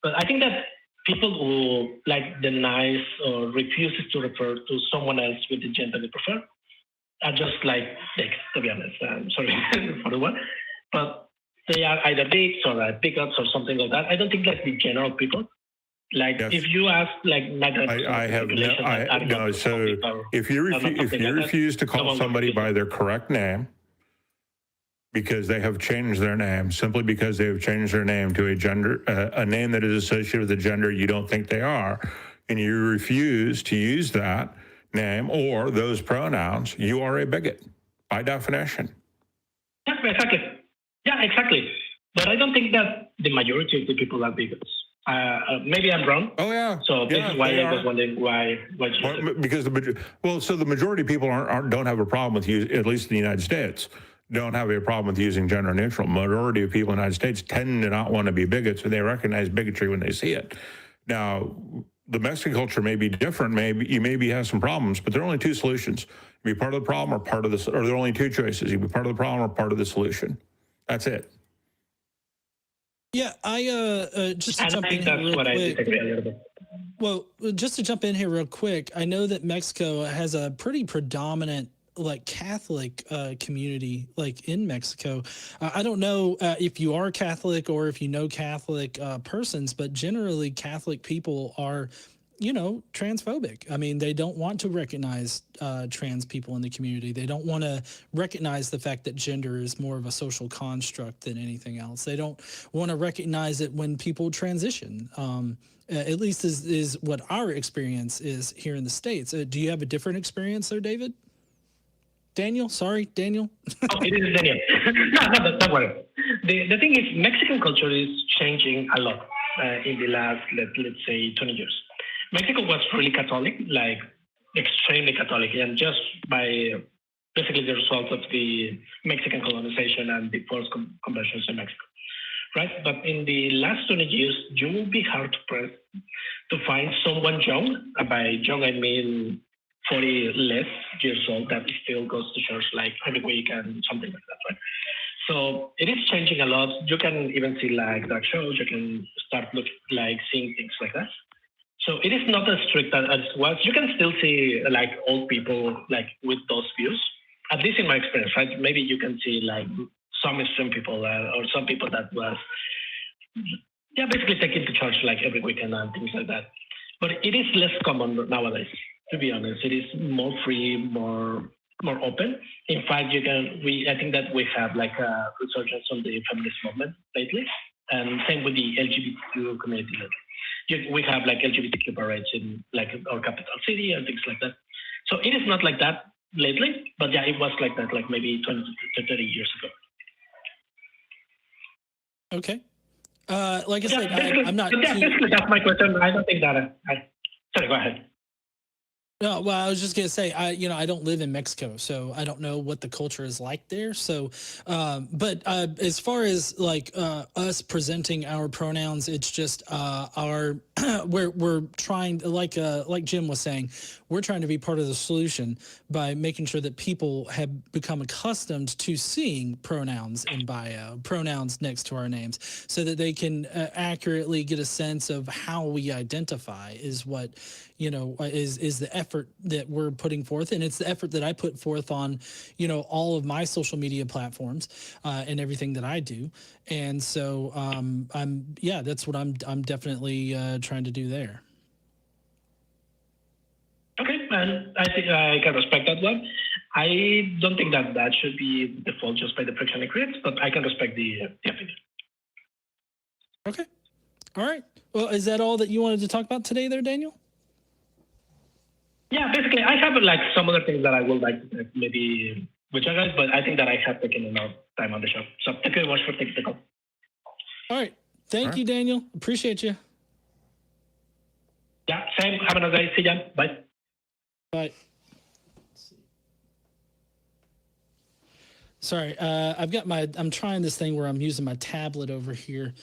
but I think that people who denies or refuses to refer to someone else with the gender they prefer are just dicks, to be honest. I'm sorry for the word, but they are either dicks or bigots or something like that. I don't think the general people. Yes. If you ask So if you refuse to call somebody by their correct name because they have changed their name, simply because they have changed their name to a name that is associated with the gender you don't think they are, and you refuse to use that name or those pronouns, you are a bigot by definition. Yeah, exactly. Yeah, exactly. But I don't think that the majority of the people are bigots. Maybe I'm wrong. Oh yeah. So this is why I was wondering why. Because the majority of people don't have a problem with at least in the United States, don't have a problem with using gender neutral. Majority of people in the United States tend to not want to be bigots, and they recognize bigotry when they see it. Now, the Mexican culture may be different. Maybe have some problems, but there are only two solutions: you be part of the problem or part of this. Or there are only two choices: you be part of the problem or part of the solution. That's it. Yeah, I just to And jump I in think here that's real what I quick. disagree a little bit. Well, just to jump in here real quick, I know that Mexico has a pretty predominant like Catholic community like in Mexico. I don't know if you are Catholic or if you know Catholic persons, but generally Catholic people are, you know, transphobic. I mean, they don't want to recognize trans people in the community. They don't want to recognize the fact that gender is more of a social construct than anything else. They don't want to recognize it when people transition. At least is what our experience is here in the States. Do you have a different experience there, David? Daniel? Sorry, Daniel? Oh, it is Daniel. No, don't worry. The thing is, Mexican culture is changing a lot in the last, let's say, 20 years. Mexico was really Catholic, like extremely Catholic, and just by basically the result of the Mexican colonization and the forced conversions in Mexico, right? But in the last 20 years, you will be hard pressed to find someone young. By young, I mean 40 less years old that still goes to church like every week and something like that, right? So it is changing a lot. You can even see like dark shows. You can start seeing things like that. So it is not as strict as it was. You can still see like old people like with those views, at least in my experience, right? Maybe you can see like some extreme people or some people that was basically taking to church like every weekend and things like that. But it is less common nowadays, to be honest. It is more free, more open. In fact, I think that we have like a resurgence on the feminist movement lately, and same with the LGBTQ community lately. We have like LGBTQ parades in like our capital city and things like that. So it is not like that lately, but yeah, it was like that like maybe 20 to 30 years ago. Okay. Like I said, I'm not. Basically, that's my question. I don't think that. Sorry, go ahead. No, well, I was just gonna say, I don't live in Mexico, so I don't know what the culture is like there. So, but as far as like us presenting our pronouns, it's just our we're trying, like Jim was saying, we're trying to be part of the solution by making sure that people have become accustomed to seeing pronouns in bio, pronouns next to our names, so that they can accurately get a sense of how we identify is what, is the effort that we're putting forth. And it's the effort that I put forth on, all of my social media platforms and everything that I do. And so that's what I'm definitely trying to do there. Okay, and I think I can respect that one. I don't think that should be default just by the friction it creates, but I can respect the opinion. Okay. All right. Well, is that all that you wanted to talk about today there, Daniel? Yeah, basically, I have like some other things that I would like to maybe with you guys, but I think that I have taken enough time on the show. So thank you very much for taking the call. All right. Thank you, Daniel. Appreciate you. Yeah, same. Have a nice day. See ya. Bye. Bye. Sorry, I'm trying this thing where I'm using my tablet over here,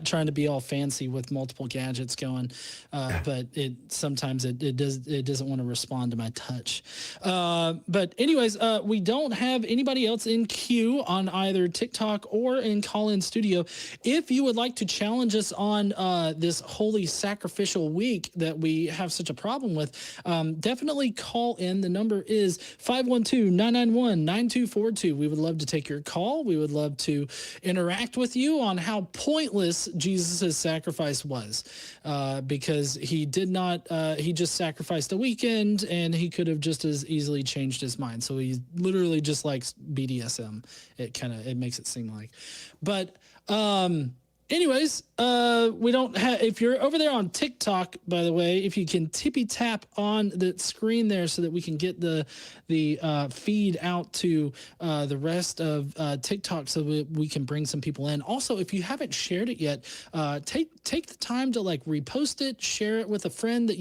trying to be all fancy with multiple gadgets going, but sometimes it doesn't want to respond to my touch. But anyways, we don't have anybody else in queue on either TikTok or in Call-In Studio. If you would like to challenge us on this holy sacrificial week that we have such a problem with, definitely call in. The number is 512-991-9242. We would love to take your call. We would love to interact with you on how pointless Jesus' sacrifice was, because he did not, he just sacrificed a weekend and he could have just as easily changed his mind. So he literally just likes BDSM. It makes it seem like, but, anyways, we don't have, if you're over there on TikTok, by the way, if you can tippy tap on the screen there so that we can get the feed out to the rest of TikTok so that we can bring some people in. Also, if you haven't shared it yet, take the time to like repost it, share it with a friend that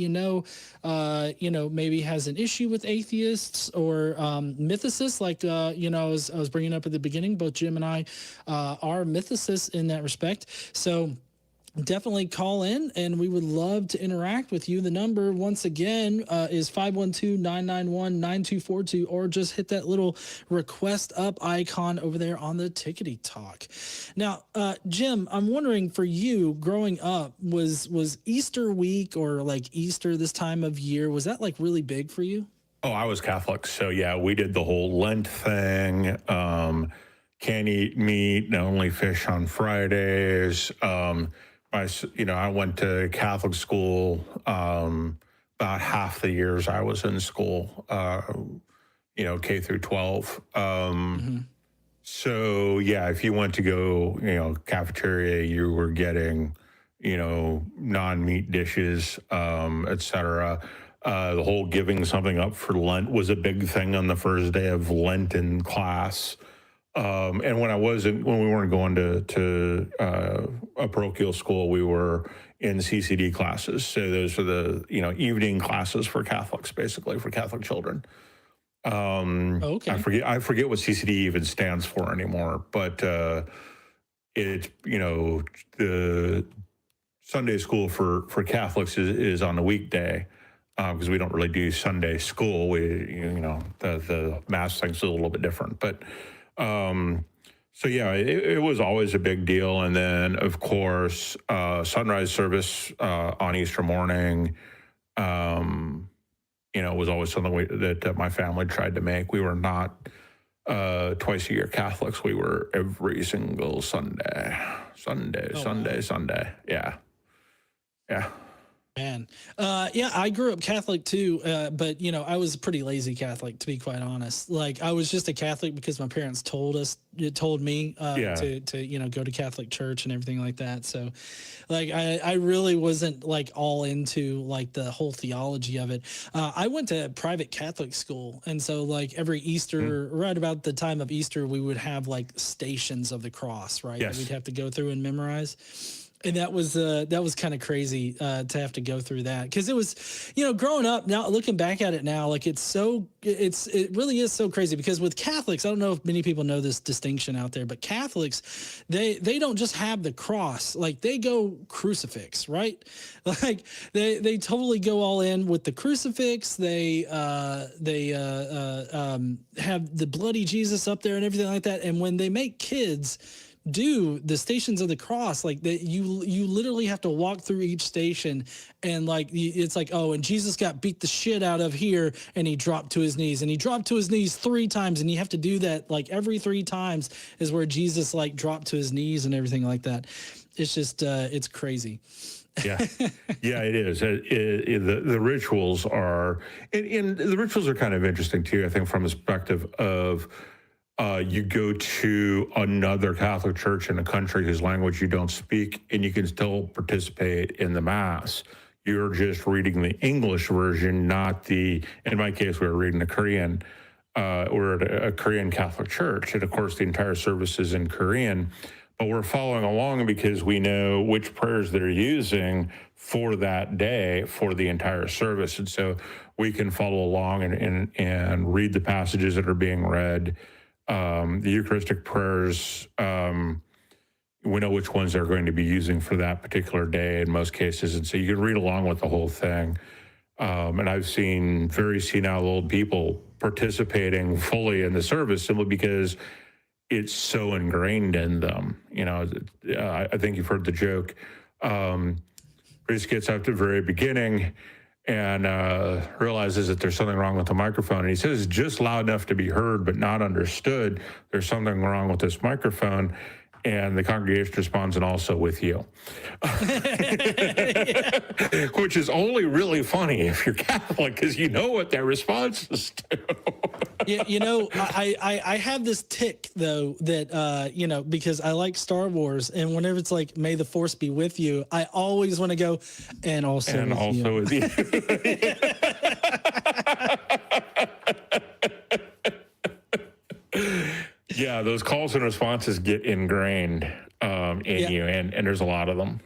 maybe has an issue with atheists or mythicists. Like I was bringing up at the beginning, both Jim and I are mythicists in that respect. So definitely call in, and we would love to interact with you. The number, once again, is 512-991-9242, or just hit that little request up icon over there on the Tickety Talk. Now, Jim, I'm wondering, for you, growing up, was Easter week, or like Easter this time of year, was that like really big for you? Oh, I was Catholic. So yeah, we did the whole Lent thing. Can't eat meat, only fish on Fridays. I went to Catholic school about half the years I was in school, K through 12. So yeah, if you went to go, cafeteria, you were getting, non-meat dishes, et cetera. The whole giving something up for Lent was a big thing on the first day of Lent in class. And when we weren't going to a parochial school, we were in CCD classes. So those are the, evening classes for Catholics, basically, for Catholic children. Okay. I forget what CCD even stands for anymore, but it's, the Sunday school for Catholics is on the weekday. Because we don't really do Sunday school. The Mass thing's a little bit different. But so yeah, it was always a big deal. And then, of course, sunrise service on Easter morning, was always something that my family tried to make. We were not twice a year Catholics. We were every single Sunday. Sunday. Yeah. Man. Yeah, I grew up Catholic too, but I was a pretty lazy Catholic, to be quite honest. Like, I was just a Catholic because my parents told me to go to Catholic church and everything like that. So like, I really wasn't like all into like the whole theology of it. I went to private Catholic school. And so like every Easter, right about the time of Easter, we would have like stations of the cross, right? Yes. That we'd have to go through and memorize. And that was kind of crazy to have to go through that, because it was, growing up, now looking back at it now, like it really is so crazy, because with Catholics, I don't know if many people know this distinction out there, but Catholics, they don't just have the cross, like they go crucifix, right? Like they totally go all in with the crucifix. They have the bloody Jesus up there and everything like that. And when they make kids do the stations of the cross, like that, you literally have to walk through each station, and like it's like, oh, and Jesus got beat the shit out of here, and he dropped to his knees, and he dropped to his knees 3 times, and you have to do that like every 3 times is where Jesus like dropped to his knees and everything like that. It's just it's crazy. Yeah, it is. The rituals are, and the rituals are kind of interesting too, I think, from the perspective of you go to another Catholic church in a country whose language you don't speak, and you can still participate in the Mass. You're just reading the English version, not in my case, we were reading the Korean. We're at a Korean Catholic church, and of course the entire service is in Korean, but we're following along because we know which prayers they're using for that day for the entire service. And so we can follow along and read the passages that are being read. The Eucharistic prayers, we know which ones they're going to be using for that particular day in most cases. And so you can read along with the whole thing. And I've seen very senile old people participating fully in the service simply because it's so ingrained in them. I think you've heard the joke. Priest gets up to the very beginning and realizes that there's something wrong with the microphone. And he says, it's just loud enough to be heard, but not understood. There's something wrong with this microphone. And the congregation responds, and also with you. Which is only really funny if you're Catholic, because you know what their response is to. Yeah, I have this tick, though, that, because I like Star Wars, and whenever it's like, may the Force be with you, I always want to go, and also with you. Yeah, those calls and responses get ingrained in you, and there's a lot of them.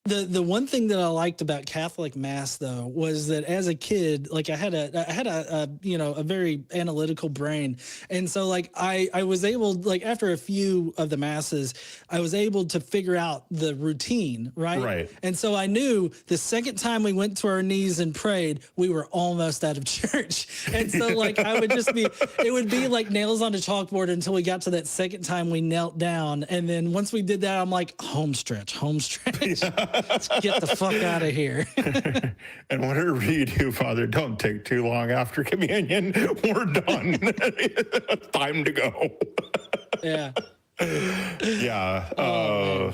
The one thing that I liked about Catholic Mass though was that as a kid, like I had a you know, a very analytical brain, and so like I was able, like after a few of the masses, I was able to figure out the routine, right? Right. And so I knew the second time we went to our knees and prayed, we were almost out of church, and so like I would just be, it would be like nails on a chalkboard until we got to that second time we knelt down, and then once we did that, I'm like, home stretch. Let's get the fuck out of here. And whatever you do, Father, don't take too long after communion. We're done. Time to go. Yeah. Yeah. Well,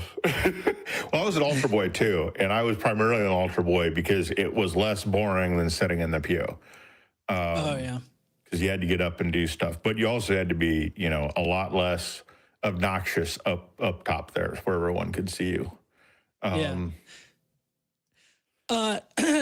I was an altar boy too, and I was primarily an altar boy because it was less boring than sitting in the pew. Oh yeah. Because you had to get up and do stuff, but you also had to be, you know, a lot less obnoxious up top there, where everyone could see you. Yeah.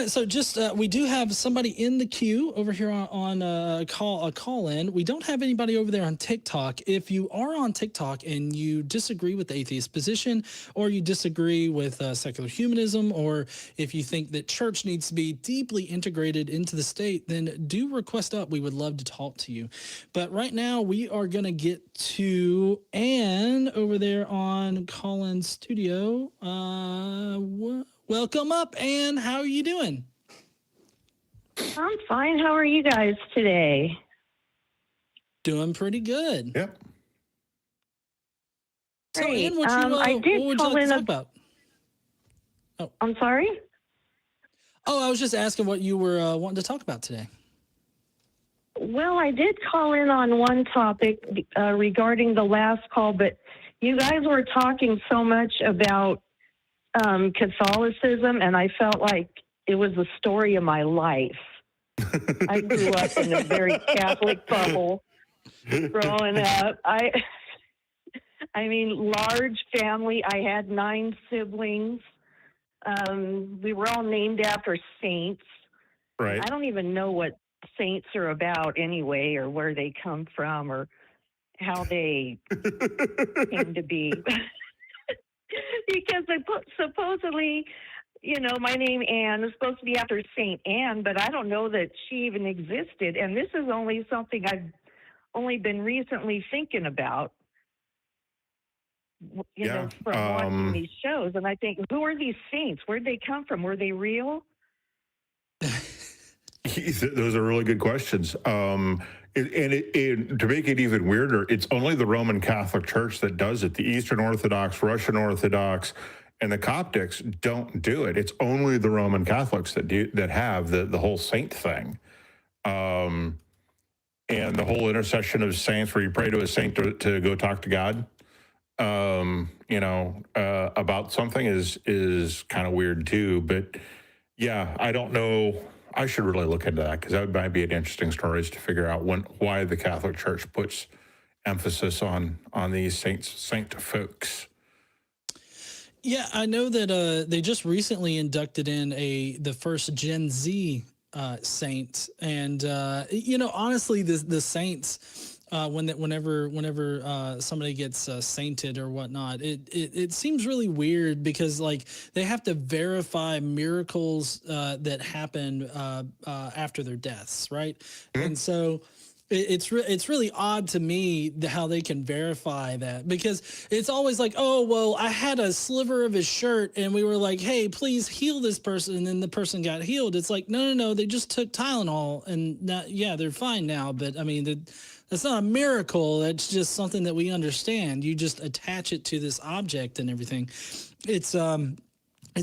So just we do have somebody in the queue over here on a call in. We don't have anybody over there on TikTok. If you are on TikTok and you disagree with the atheist position, or you disagree with secular humanism, or if you think that church needs to be deeply integrated into the state, then do request up. We would love to talk to you. But right now we are going to get to Anne over there on Call-In Studio. Welcome up, Anne. How are you doing? I'm fine. How are you guys today? Doing pretty good. Yep. So, Great. Anne, what would you call like to in talk about? Oh. I'm sorry? Oh, I was just asking what you were wanting to talk about today. Well, I did call in on one topic regarding the last call, but you guys were talking so much about Catholicism, and I felt like it was the story of my life. I grew up in a very Catholic bubble growing up. I mean, large family. I had 9 siblings. We were all named after saints. Right. I don't even know what saints are about anyway, or where they come from, or how they came to be. Because supposedly, you know, my name Anne is supposed to be after Saint Anne, but I don't know that she even existed. And this is only something I've only been recently thinking about, you know, from watching these shows. And I think, who are these saints? Where'd they come from? Were they real? Those are really good questions. To make it even weirder, it's only the Roman Catholic Church that does it. The Eastern Orthodox, Russian Orthodox, and the Coptics don't do it. It's only the Roman Catholics that have the whole saint thing, and the whole intercession of saints, where you pray to a saint to go talk to God, you know, about something is kind of weird too. But yeah, I don't know. I should really look into that, because that might be an interesting story, is to figure out why the Catholic Church puts emphasis on these saint folks. Yeah, I know that they just recently inducted in the first Gen Z saint, and you know, honestly, the saints. Whenever somebody gets sainted or whatnot, it seems really weird, because like they have to verify miracles that happen after their deaths, right? Mm-hmm. And so it's really odd to me how they can verify that, because it's always like, oh, well, I had a sliver of his shirt and we were like, hey, please heal this person, and then the person got healed. It's like, no, they just took Tylenol and they're fine now. But I mean, that's not a miracle. That's just something that we understand. You just attach it to this object and everything. It's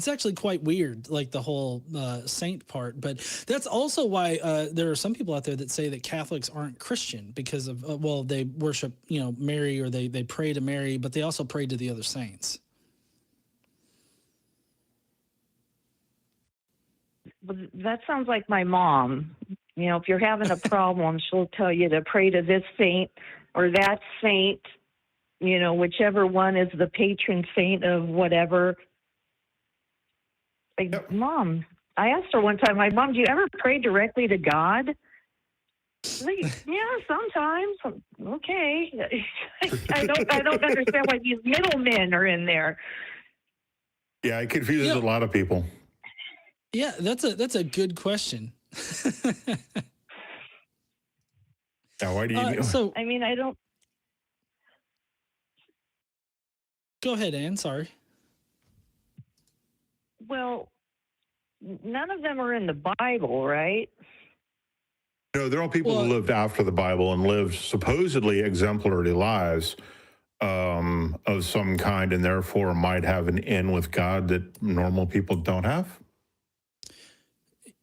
actually quite weird, like the whole saint part. But that's also why there are some people out there that say that Catholics aren't Christian, because of well, they worship, you know, Mary, or they pray to Mary, but they also pray to the other saints. That sounds like my mom. You know, if you're having a problem, she'll tell you to pray to this saint or that saint, you know, whichever one is the patron saint of whatever. Like, yep. Mom, I asked her one time, like, Mom, do you ever pray directly to God? Like, yeah, sometimes. Okay. I don't understand why these middlemen are in there. Yeah, it confuses a lot of people. Yeah, that's a good question. Now, why do you? So I mean, I don't. go ahead, Ann. Sorry. Well, none of them are in the Bible, right? No, they're all people Well, who lived after the Bible and lived supposedly exemplary lives of some kind, and therefore might have an in with God that normal people don't have.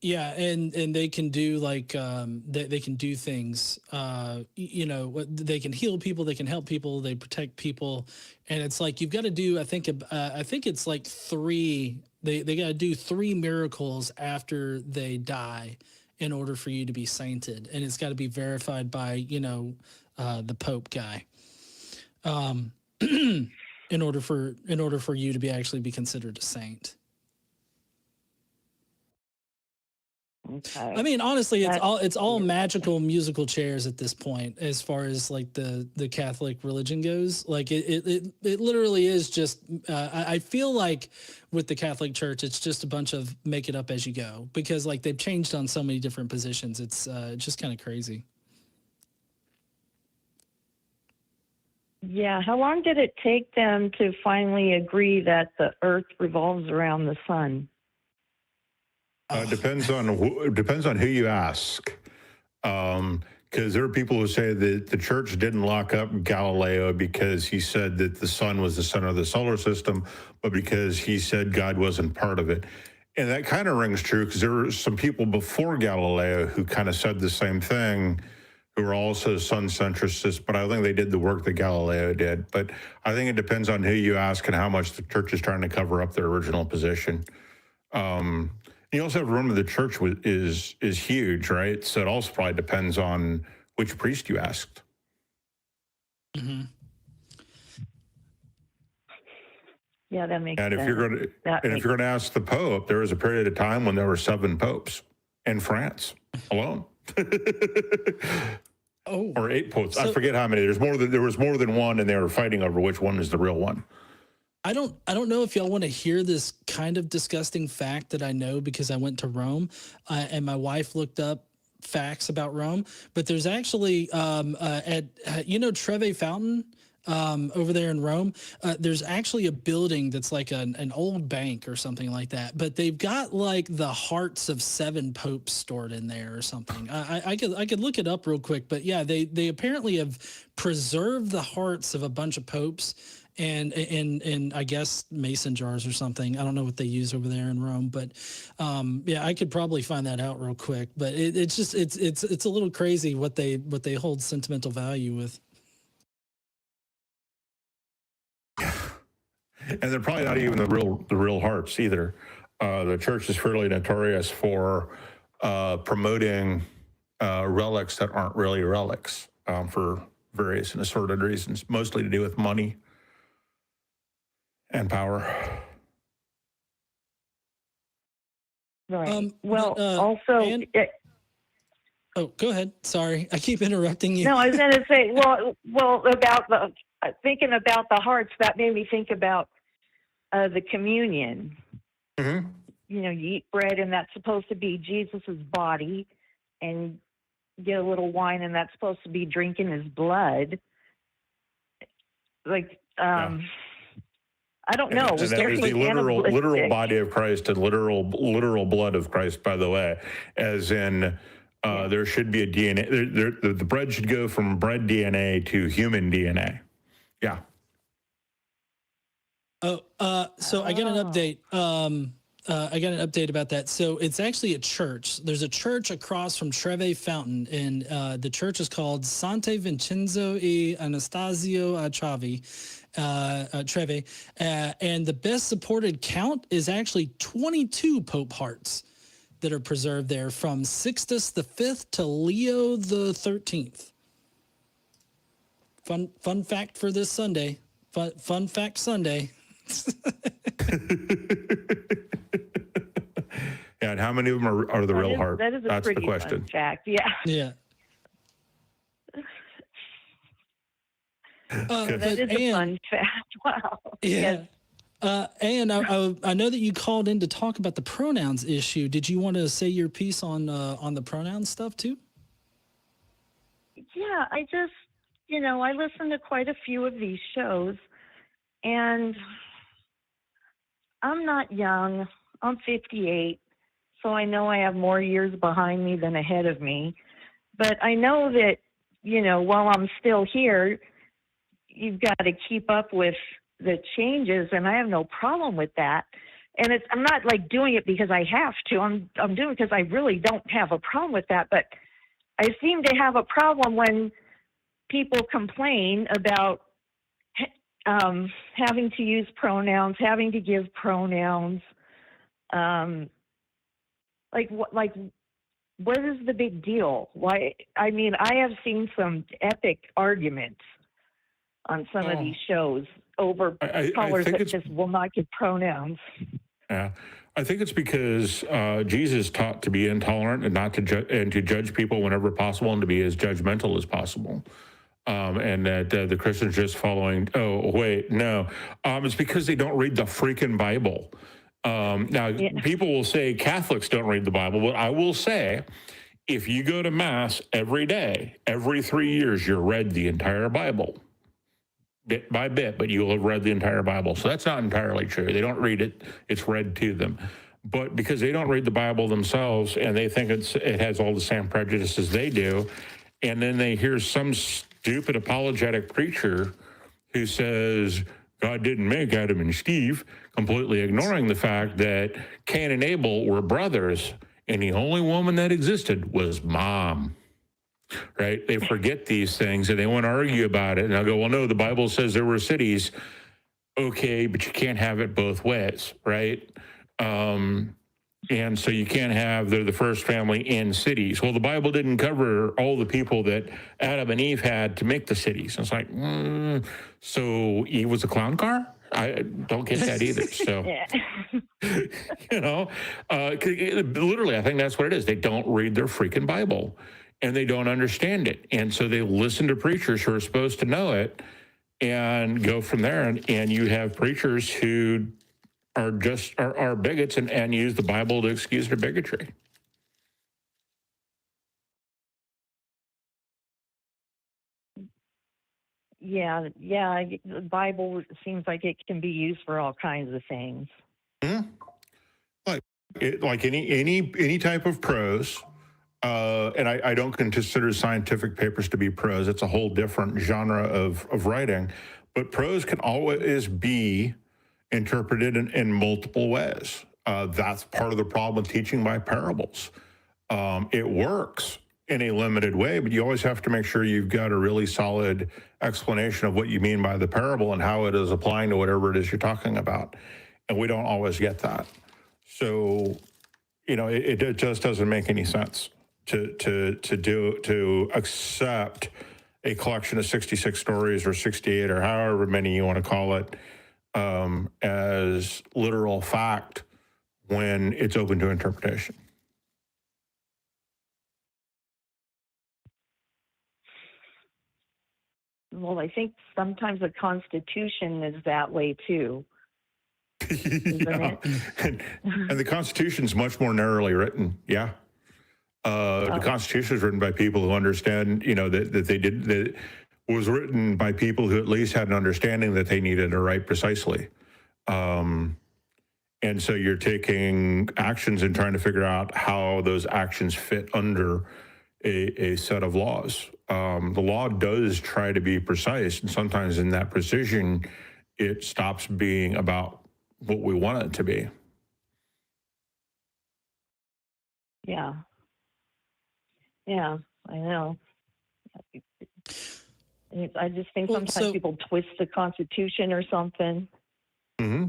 yeah, and they can do like they can do things. You know, they can heal people, they can help people, they protect people, and it's like you've got to do. I think it's like three. They got to do 3 miracles after they die in order for you to be sainted, and it's got to be verified by the Pope guy. In order for you to be actually be considered a saint. Okay. I mean, honestly, it's all magical musical chairs at this point, as far as like the Catholic religion goes. Like it literally is just. I feel like with the Catholic Church, it's just a bunch of make it up as you go, because like they've changed on so many different positions. It's just kind of crazy. Yeah. How long did it take them to finally agree that the Earth revolves around the sun? Depends on who you ask. Because there are people who say that the church didn't lock up Galileo because he said that the sun was the center of the solar system, but because he said God wasn't part of it. And that kind of rings true, because there were some people before Galileo who kind of said the same thing, who were also sun-centricists, but I think they did the work that Galileo did. But I think it depends on who you ask and how much the church is trying to cover up their original position. You also have to remember the church is huge, right? So it also probably depends on which priest you asked. Mm-hmm. Yeah, that makes sense. And if you're going to ask the Pope, there was a period of time when there were 7 popes in France alone. Oh, or 8 popes. I forget how many. There was more than one, and they were fighting over which one is the real one. I don't know if y'all want to hear this kind of disgusting fact that I know, because I went to Rome and my wife looked up facts about Rome. But there's actually at Trevi Fountain over there in Rome, there's actually a building that's like an old bank or something like that. But they've got like the hearts of 7 popes stored in there or something. I could look it up real quick. But yeah, they apparently have preserved the hearts of a bunch of popes. And in I guess mason jars or something. I don't know what they use over there in Rome, but yeah, I could probably find that out real quick. But it's just it's a little crazy what they hold sentimental value with. And they're probably not even the real hearts either. The church is fairly notorious for promoting relics that aren't really relics for various and assorted reasons, mostly to do with money and power. Right. Also, oh, go ahead. Sorry, I keep interrupting you. No, I was going to say, well, about the thinking about the hearts, that made me think about the communion. Mm-hmm. You know, you eat bread, and that's supposed to be Jesus's body, and get a little wine, and that's supposed to be drinking his blood. Like, I don't know. And that is the literal body of Christ and literal blood of Christ, by the way, as in there should be a DNA. The bread should go from bread DNA to human DNA. Yeah. So I got an update. I got an update about that. So it's actually a church. There's a church across from Trevi Fountain, and the church is called Sante Vincenzo e Anastasio Trevi, and the best supported count is actually 22 Pope hearts that are preserved there, from Sixtus V to Leo the 13th. Fun fact for this Sunday. Fun fact Sunday. Yeah, and how many of them are the real heart? That is a That's pretty the question. fun fact. Yeah. Yeah. That is a fun fact. Wow. Yeah. Yes. And I know that you called in to talk about the pronouns issue. Did you want to say your piece on the pronouns stuff too? Yeah, I just, I listen to quite a few of these shows, and I'm not young. I'm 58, so I know I have more years behind me than ahead of me. But I know that, while I'm still here, you've got to keep up with the changes, and I have no problem with that. And I'm not like doing it because I have to. I'm doing it because I really don't have a problem with that. But I seem to have a problem when people complain about having to use pronouns, having to give pronouns. What is the big deal? Why? I mean, I have seen some epic arguments on some of these shows over callers that just will not give pronouns. Yeah, I think it's because Jesus taught to be intolerant and not to to judge people whenever possible, and to be as judgmental as possible. And that the Christians just following. Oh wait, no, it's because they don't read the freaking Bible. Now, people will say Catholics don't read the Bible, but I will say, if you go to Mass every day, every 3 years, you're read the entire Bible, bit by bit, but you'll have read the entire Bible. So that's not entirely true. They don't read it, it's read to them. But because they don't read the Bible themselves, and they think it has all the same prejudices they do, and then they hear some stupid apologetic preacher who says God didn't make Adam and Steve, completely ignoring the fact that Cain and Abel were brothers, and the only woman that existed was mom. Right? They forget these things, and they want to argue about it. And I'll go, well, no, the Bible says there were cities. Okay, but you can't have it both ways, right? And so you can't have the first family in cities. Well, the Bible didn't cover all the people that Adam and Eve had to make the cities. And it's like, so Eve was a clown car? I don't get that either. So, literally, I think that's what it is. They don't read their freaking Bible, and they don't understand it. And so they listen to preachers who are supposed to know it and go from there. And you have preachers who are bigots and use the Bible to excuse their bigotry. Yeah. The Bible seems like it can be used for all kinds of things. Mm-hmm. Like any type of prose, and I don't consider scientific papers to be prose. It's a whole different genre of writing. But prose can always be interpreted in multiple ways. That's part of the problem with teaching by parables. It works in a limited way, but you always have to make sure you've got a really solid explanation of what you mean by the parable and how it is applying to whatever it is you're talking about. And we don't always get that. So, it just doesn't make any sense to accept a collection of 66 stories or 68 or however many you want to call it as literal fact when it's open to interpretation. Well, I think sometimes the Constitution is that way too. Yeah. And the Constitution's much more narrowly written. Yeah. The Constitution is written by people who understand, that was written by people who at least had an understanding that they needed to write precisely. And so you're taking actions and trying to figure out how those actions fit under a set of laws. The law does try to be precise, and sometimes in that precision, it stops being about what we want it to be. Yeah, I know. I just think sometimes people twist the Constitution or something. Mm-hmm.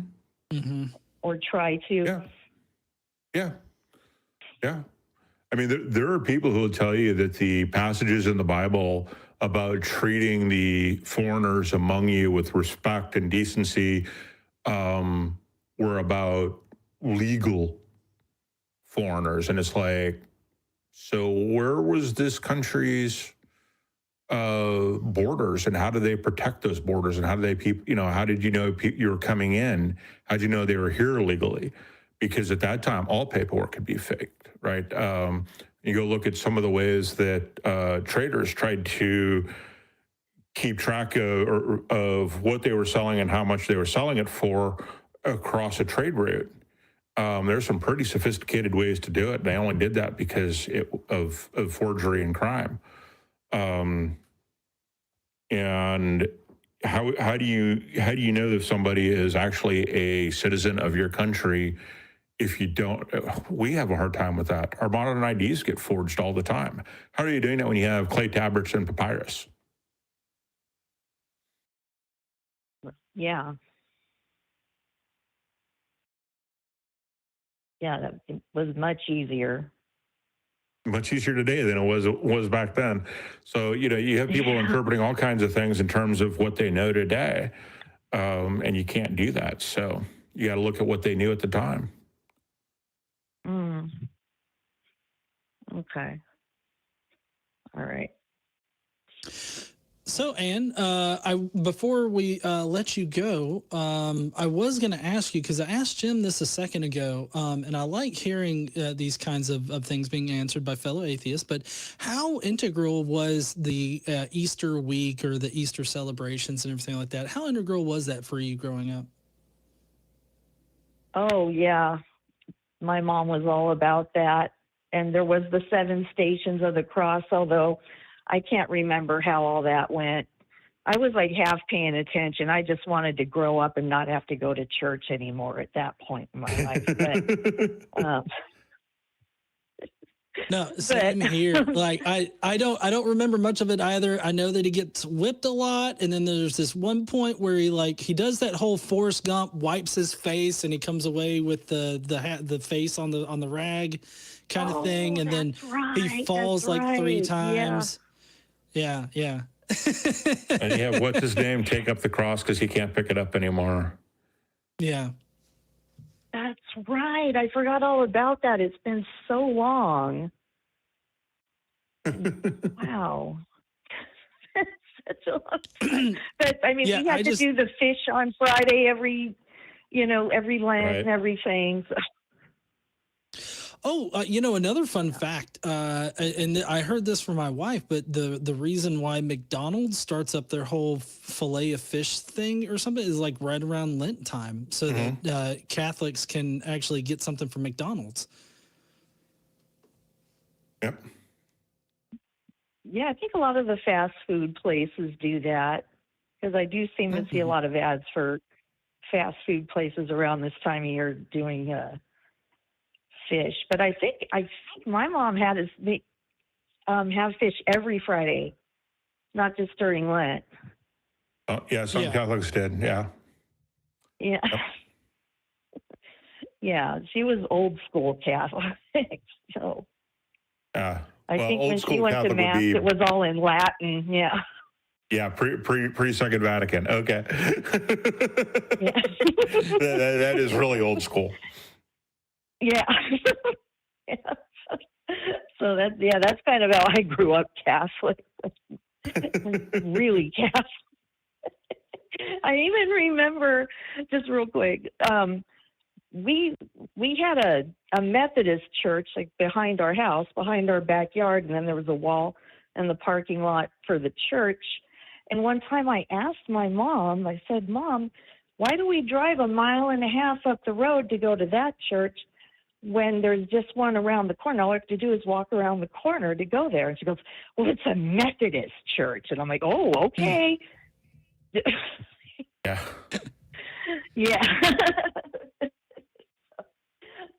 Mm-hmm. Or try to. Yeah. I mean, there are people who will tell you that the passages in the Bible about treating the foreigners among you with respect and decency were about legal foreigners. And it's like, so where was this country's borders, and how do they protect those borders, and how do they how did you know you were coming in? How did you know they were here illegally? Because at that time, all paperwork could be faked, right? You go look at some of the ways that traders tried to keep track of what they were selling and how much they were selling it for across a trade route. There's some pretty sophisticated ways to do it. They only did that because of forgery and crime. And how do you know if somebody is actually a citizen of your country if you don't? We have a hard time with that. Our modern IDs get forged all the time. How are you doing that when you have clay tablets and papyrus? Yeah. Yeah, that was much easier. Much easier today than it was back then. So, you have people interpreting all kinds of things in terms of what they know today, and you can't do that. So you got to look at what they knew at the time. Okay. All right. So, Anne, before we let you go, I was going to ask you, because I asked Jim this a second ago, and I like hearing these kinds of things being answered by fellow atheists, but how integral was the Easter week or the Easter celebrations and everything like that? How integral was that for you growing up? Oh, yeah. My mom was all about that. And there was the 7 stations of the cross, although I can't remember how all that went. I was like half paying attention. I just wanted to grow up and not have to go to church anymore at that point in my life. But, no, same here. Like I don't remember much of it either. I know that he gets whipped a lot, and then there's this one point where he does that whole Forrest Gump, wipes his face, and he comes away with the face on the rag kind of thing, and then he falls like 3 times. Yeah. And you have what's his name take up the cross because he can't pick it up anymore. Yeah. That's right. I forgot all about that. It's been so long. Wow. That's such a long time. But I mean, we had to do the fish on Friday every Lent and everything. So. Oh, another fun fact, and I heard this from my wife, but the reason why McDonald's starts up their whole fillet of fish thing or something is like right around Lent time, so that Catholics can actually get something from McDonald's. Yep. Yeah, I think a lot of the fast food places do that, because I do seem to see a lot of ads for fast food places around this time of year doing fish. But I think my mom had us have fish every Friday, not just during Lent. Oh, yeah, some Catholics did. Yeah. Yeah. Yep. Yeah, she was old school Catholic. So I think when she went to Mass, it was all in Latin. Yeah. Yeah, pre Second Vatican. Okay. Yeah. that is really old school. Yeah. Yeah. So that's kind of how I grew up Catholic. Really Catholic. I even remember, just real quick, we had a Methodist church like behind our house, behind our backyard, and then there was a wall in the parking lot for the church. And one time I asked my mom, I said, "Mom, why do we drive 1.5 miles up the road to go to that church when there's just one around the corner? All I have to do is walk around the corner to go there." And she goes, "Well, it's a Methodist church." And I'm like, "Oh, okay." Yeah. Yeah.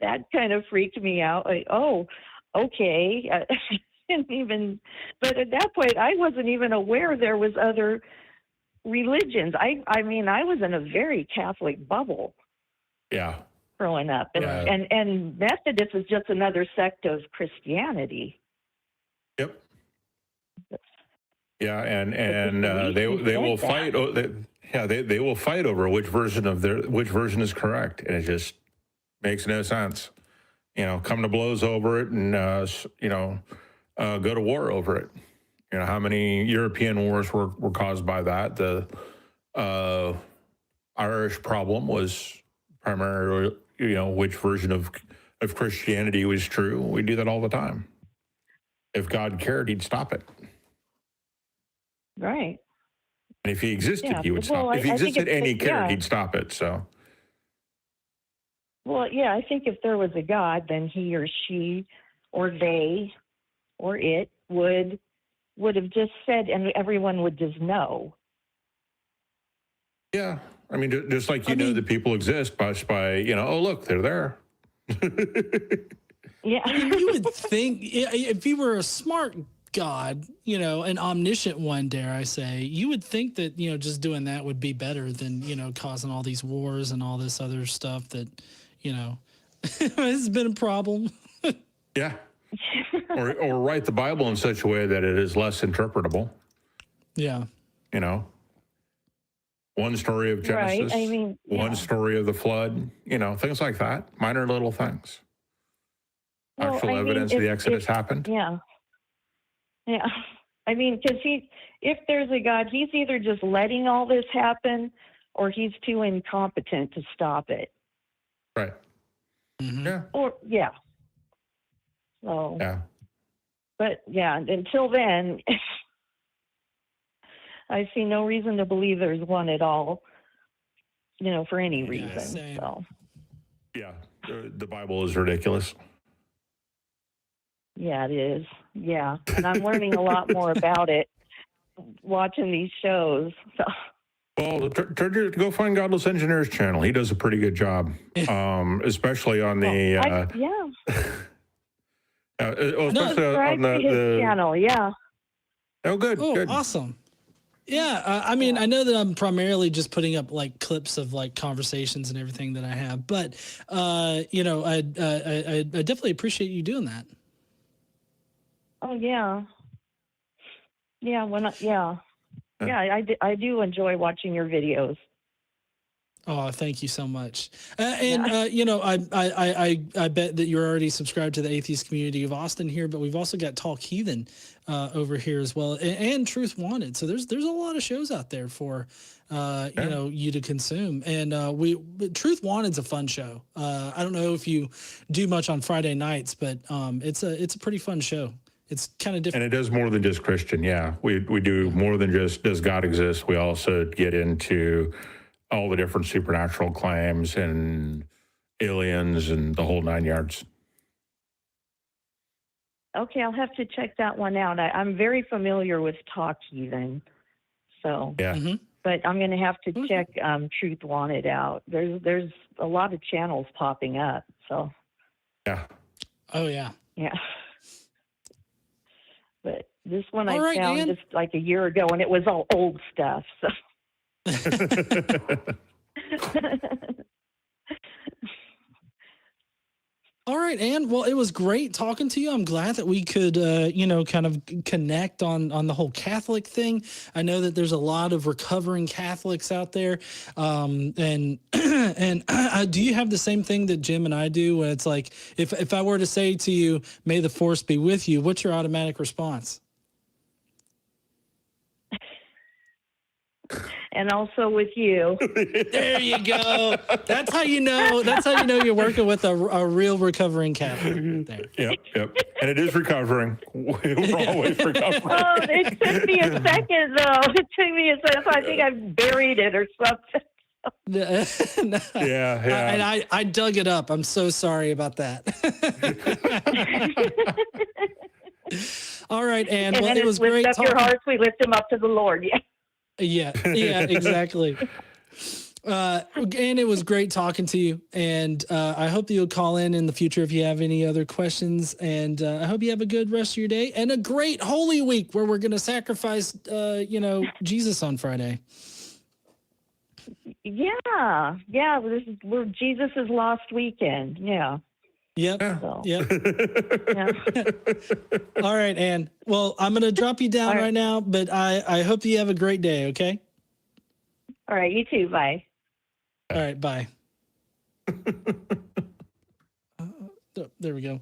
That kind of freaked me out. Like, oh, okay. But at that point, I wasn't even aware there was other religions. I mean, I was in a very Catholic bubble. Yeah. Growing up, and Methodist is just another sect of Christianity. Yep. Yeah, and they will fight. They will fight over which version is correct, and it just makes no sense. Come to blows over it, and go to war over it. You know, how many European wars were caused by that? The Irish problem was primarily, you know, which version of Christianity was true. We do that all the time. If God cared, he'd stop it. Right. And if he existed, Yeah. he would Well, stop. If he I think existed and he yeah. cared, he'd stop it. So, Well, yeah, I think if there was a God, then he or she or they or it would have just said, and everyone would just know. yeah. I mean, just like you know that people exist by, you know, oh, look, they're there. Yeah. I mean, you would think if you were a smart God, you know, an omniscient one, dare I say, you would think that, you know, just doing that would be better than, you know, causing all these wars and all this other stuff that, you know, has been a problem. Yeah. Or write the Bible in such a way that it is less interpretable. Yeah. You know, one story of Genesis, Right. I mean, one story of the flood, you know, things like that. Minor little things. Well, Actual I mean, evidence the Exodus happened. Yeah. Yeah. I mean, because if there's a God, he's either just letting all this happen or he's too incompetent to stop it. Right. Mm-hmm. Yeah. Or, yeah. So, Yeah. but yeah, until then, I see no reason to believe there's one at all, you know, for any reason. same. So, Yeah. The Bible is ridiculous. yeah, it is. Yeah. And I'm learning a lot more about it watching these shows. So, Well, go find Godless Engineer's channel. He does a pretty good job, especially on the. yeah. Especially Subscribe on to his channel. Yeah. Oh, good. Oh, Good. awesome. Yeah, I mean, I know that I'm primarily just putting up like clips of like conversations and everything that I have, but you know, I definitely appreciate you doing that. Oh yeah. Yeah. Yeah. I do enjoy watching your videos. Oh, thank you so much. You know, I bet that you're already subscribed to the Atheist Community of Austin here, but we've also got Talk Heathen over here as well, and Truth Wanted. So there's a lot of shows out there for you know, you to consume. And Truth Wanted's a fun show. I don't know if you do much on Friday nights, but it's a pretty fun show. It's kind of different. And it does more than just Christian. Yeah, we do more than just does God exist. We also get into all the different supernatural claims and aliens and the whole 9 yards. Okay, I'll have to check that one out. I'm very familiar with Talk Heathen, so Yeah. Mm-hmm. but I'm going to have to check Truth Wanted out. There's a lot of channels popping up, so Yeah. Oh yeah. yeah. But this one All I right, found Ann. just like a year ago, and it was all old stuff. So. All right, Ann. Well, it was great talking to you. I'm glad that we could, you know, kind of connect on the whole Catholic thing. I know that there's a lot of recovering Catholics out there, and do you have the same thing that Jim and I do? When it's like, if I were to say to you, "May the Force be with you," what's your automatic response? And also with you. There you go. That's how you know. That's how you know you're working with a real recovering Catholic. Right there. Yep. And it is recovering. We're always recovering. Oh, it took me a second, though. It took me a second. I think I buried it or something. No. Yeah. And I dug it up. I'm so sorry about that. All right, Ann. And Well, then it was lift great up your talking. hearts, we lift them up to the Lord. Yeah. Yeah, exactly. And it was great talking to you. And I hope that you'll call in the future if you have any other questions. And I hope you have a good rest of your day and a great Holy Week where we're going to sacrifice, you know, Jesus on Friday. Yeah. We're Jesus' lost weekend. Yeah. Yep. So, Yep. yeah. All right, Ann. Well, I'm going to drop you down right now, but I hope you have a great day. Okay. All right. You too. Bye. All right. Bye. Oh, there we go.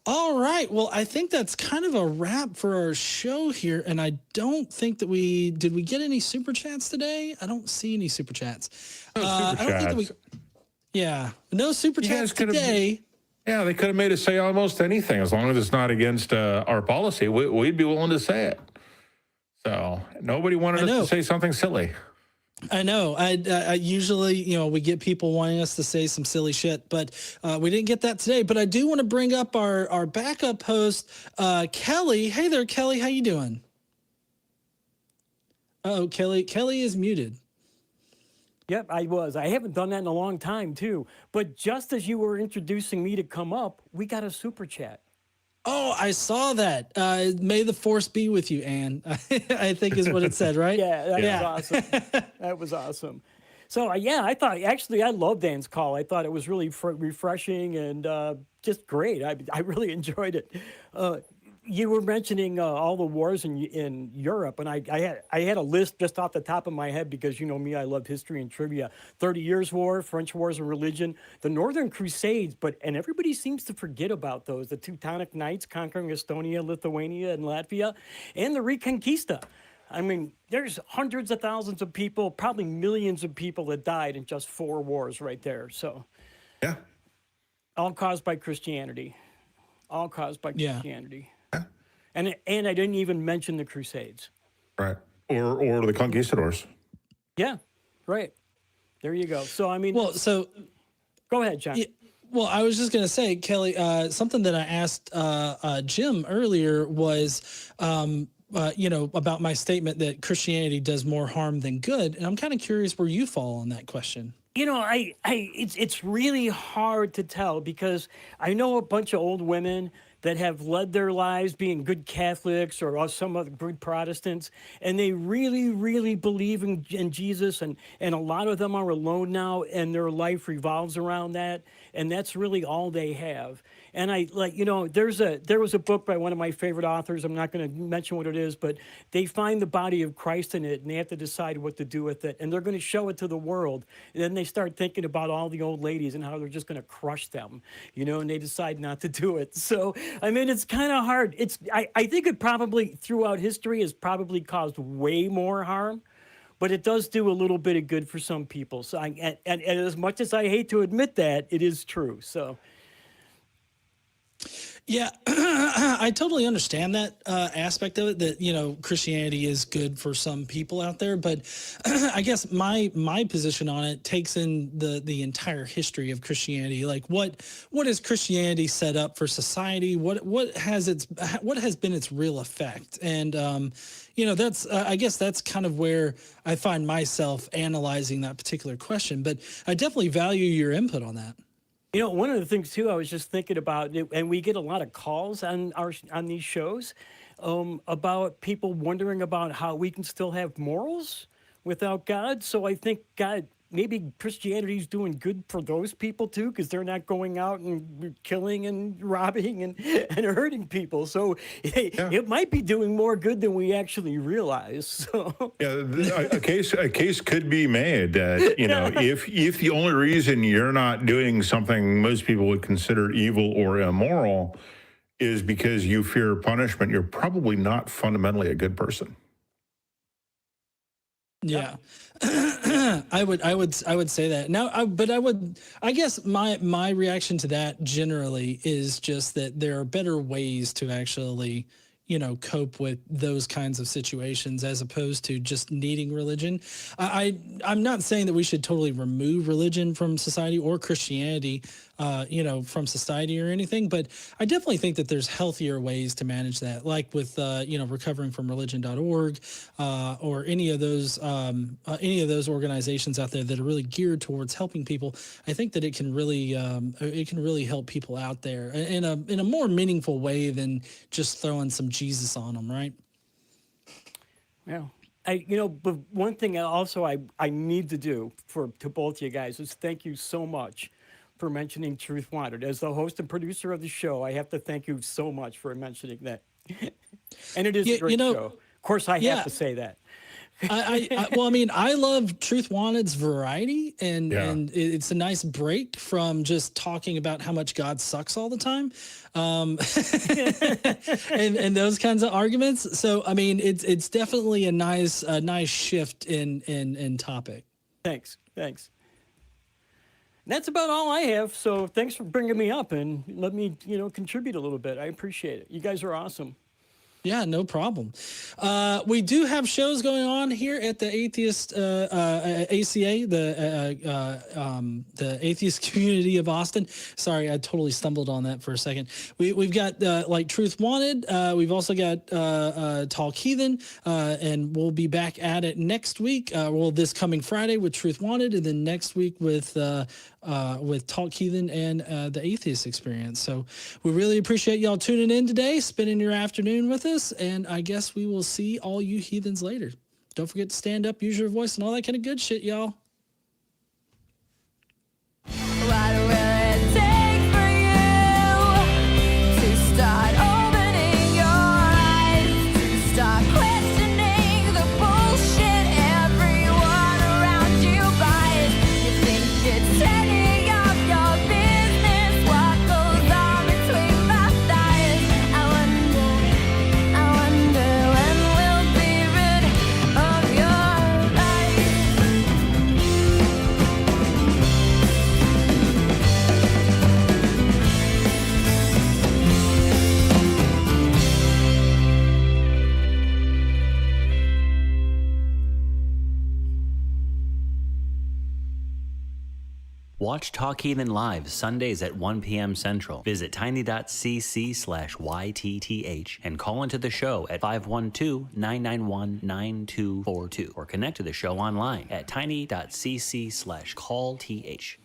All right. Well, I think that's kind of a wrap for our show here. And I don't think that did we get any super chats today? I don't see any super chats. I don't think that yeah, no super chats today. Yeah, they could have made us say almost anything as long as it's not against our policy. We'd be willing to say it. So nobody wanted us to say something silly. I know. I usually, we get people wanting us to say some silly shit, but we didn't get that today. But I do want to bring up our backup host, Kelly. Hey there, Kelly. How you doing? Oh, Kelly is muted. Yep, I was. I haven't done that in a long time, too. But just as you were introducing me to come up, we got a super chat. Oh, I saw that. May the force be with you, Anne. I think is what it said, right? Yeah, that was awesome. That was awesome. So, I thought, actually, I loved Anne's call. I thought it was really refreshing and just great. I really enjoyed it. You were mentioning all the wars in Europe, and I had a list just off the top of my head because you know me, I love history and trivia. 30 Years' War, French Wars of Religion, the Northern Crusades, and everybody seems to forget about those. The Teutonic Knights conquering Estonia, Lithuania, and Latvia, and the Reconquista. I mean, there's hundreds of thousands of people, probably millions of people that died in just 4 wars right there. So, yeah, all caused by Christianity. All caused by Christianity. And I didn't even mention the Crusades. Right. Or the conquistadors. Yeah, right. There you go. So, I mean... Well, so... Go ahead, John. Yeah, well, I was just going to say, Kelly, something that I asked Jim earlier was, about my statement that Christianity does more harm than good. And I'm kind of curious where you fall on that question. You know, it's really hard to tell because I know a bunch of old women that have led their lives being good Catholics or some other good Protestants, and they really, really believe in Jesus, and a lot of them are alone now, and their life revolves around that, and that's really all they have. And there was a book by one of my favorite authors. I'm not going to mention what it is, but they find the body of Christ in it, and they have to decide what to do with it, and they're going to show it to the world. And then they start thinking about all the old ladies and how they're just going to crush them, and they decide not to do it. So, I mean, it's kind of hard. I think it probably, throughout history, has probably caused way more harm. But it does do a little bit of good for some people. So, and as much as I hate to admit that, it is true. So... Yeah, I totally understand that aspect of it, that, Christianity is good for some people out there. But I guess my position on it takes in the entire history of Christianity. Like what has Christianity set up for society? What has been its real effect? And, that's I guess that's kind of where I find myself analyzing that particular question. But I definitely value your input on that. One of the things, too, I was just thinking about, and we get a lot of calls on these shows about people wondering about how we can still have morals without God. So I think maybe Christianity is doing good for those people, too, because they're not going out and killing and robbing and hurting people. So it might be doing more good than we actually realize. So. Yeah, a case could be made that, if the only reason you're not doing something most people would consider evil or immoral is because you fear punishment, you're probably not fundamentally a good person. Yeah, I would say that now, I guess my reaction to that generally is just that there are better ways to actually, cope with those kinds of situations as opposed to just needing religion. I'm not saying that we should totally remove religion from society or Christianity, from society or anything, but I definitely think that there's healthier ways to manage that, like with, recoveringfromreligion.org, or any of those organizations out there that are really geared towards helping people. I think that it can really help people out there in a more meaningful way than just throwing some Jesus on them, right? Yeah. But one thing also I need to do to both you guys is thank you so much for mentioning Truth Wanted. As the host and producer of the show, I have to thank you so much for mentioning that. And it is a great show. Of course, I have to say that. Well, I mean, I love Truth Wanted's variety, and Yeah. and it's a nice break from just talking about how much God sucks all the time, and those kinds of arguments. So, I mean, it's definitely a nice shift in topic. Thanks. That's about all I have. So thanks for bringing me up and let me, contribute a little bit. I appreciate it. You guys are awesome. Yeah, no problem. We do have shows going on here at the Atheist ACA, the Atheist Community of Austin. Sorry, I totally stumbled on that for a second. We've got like Truth Wanted. We've also got Talk Heathen, and we'll be back at it next week. This coming Friday with Truth Wanted, and then next week with Talk Heathen and the Atheist Experience. So we really appreciate y'all tuning in today, spending your afternoon with us, and I guess we will see all you heathens later. Don't forget to stand up, use your voice, and all that kind of good shit, y'all. What will it take for you to start opening your eyes, to start questioning the bullshit everyone around you buys? You think it's any of your business what goes on between my thighs? I wonder when we'll be rid of your life. Watch Talk Heathen live Sundays at 1 p.m. Central. Visit tiny.cc/YTTH and call into the show at 512-991-9242 or connect to the show online at tiny.cc/callth.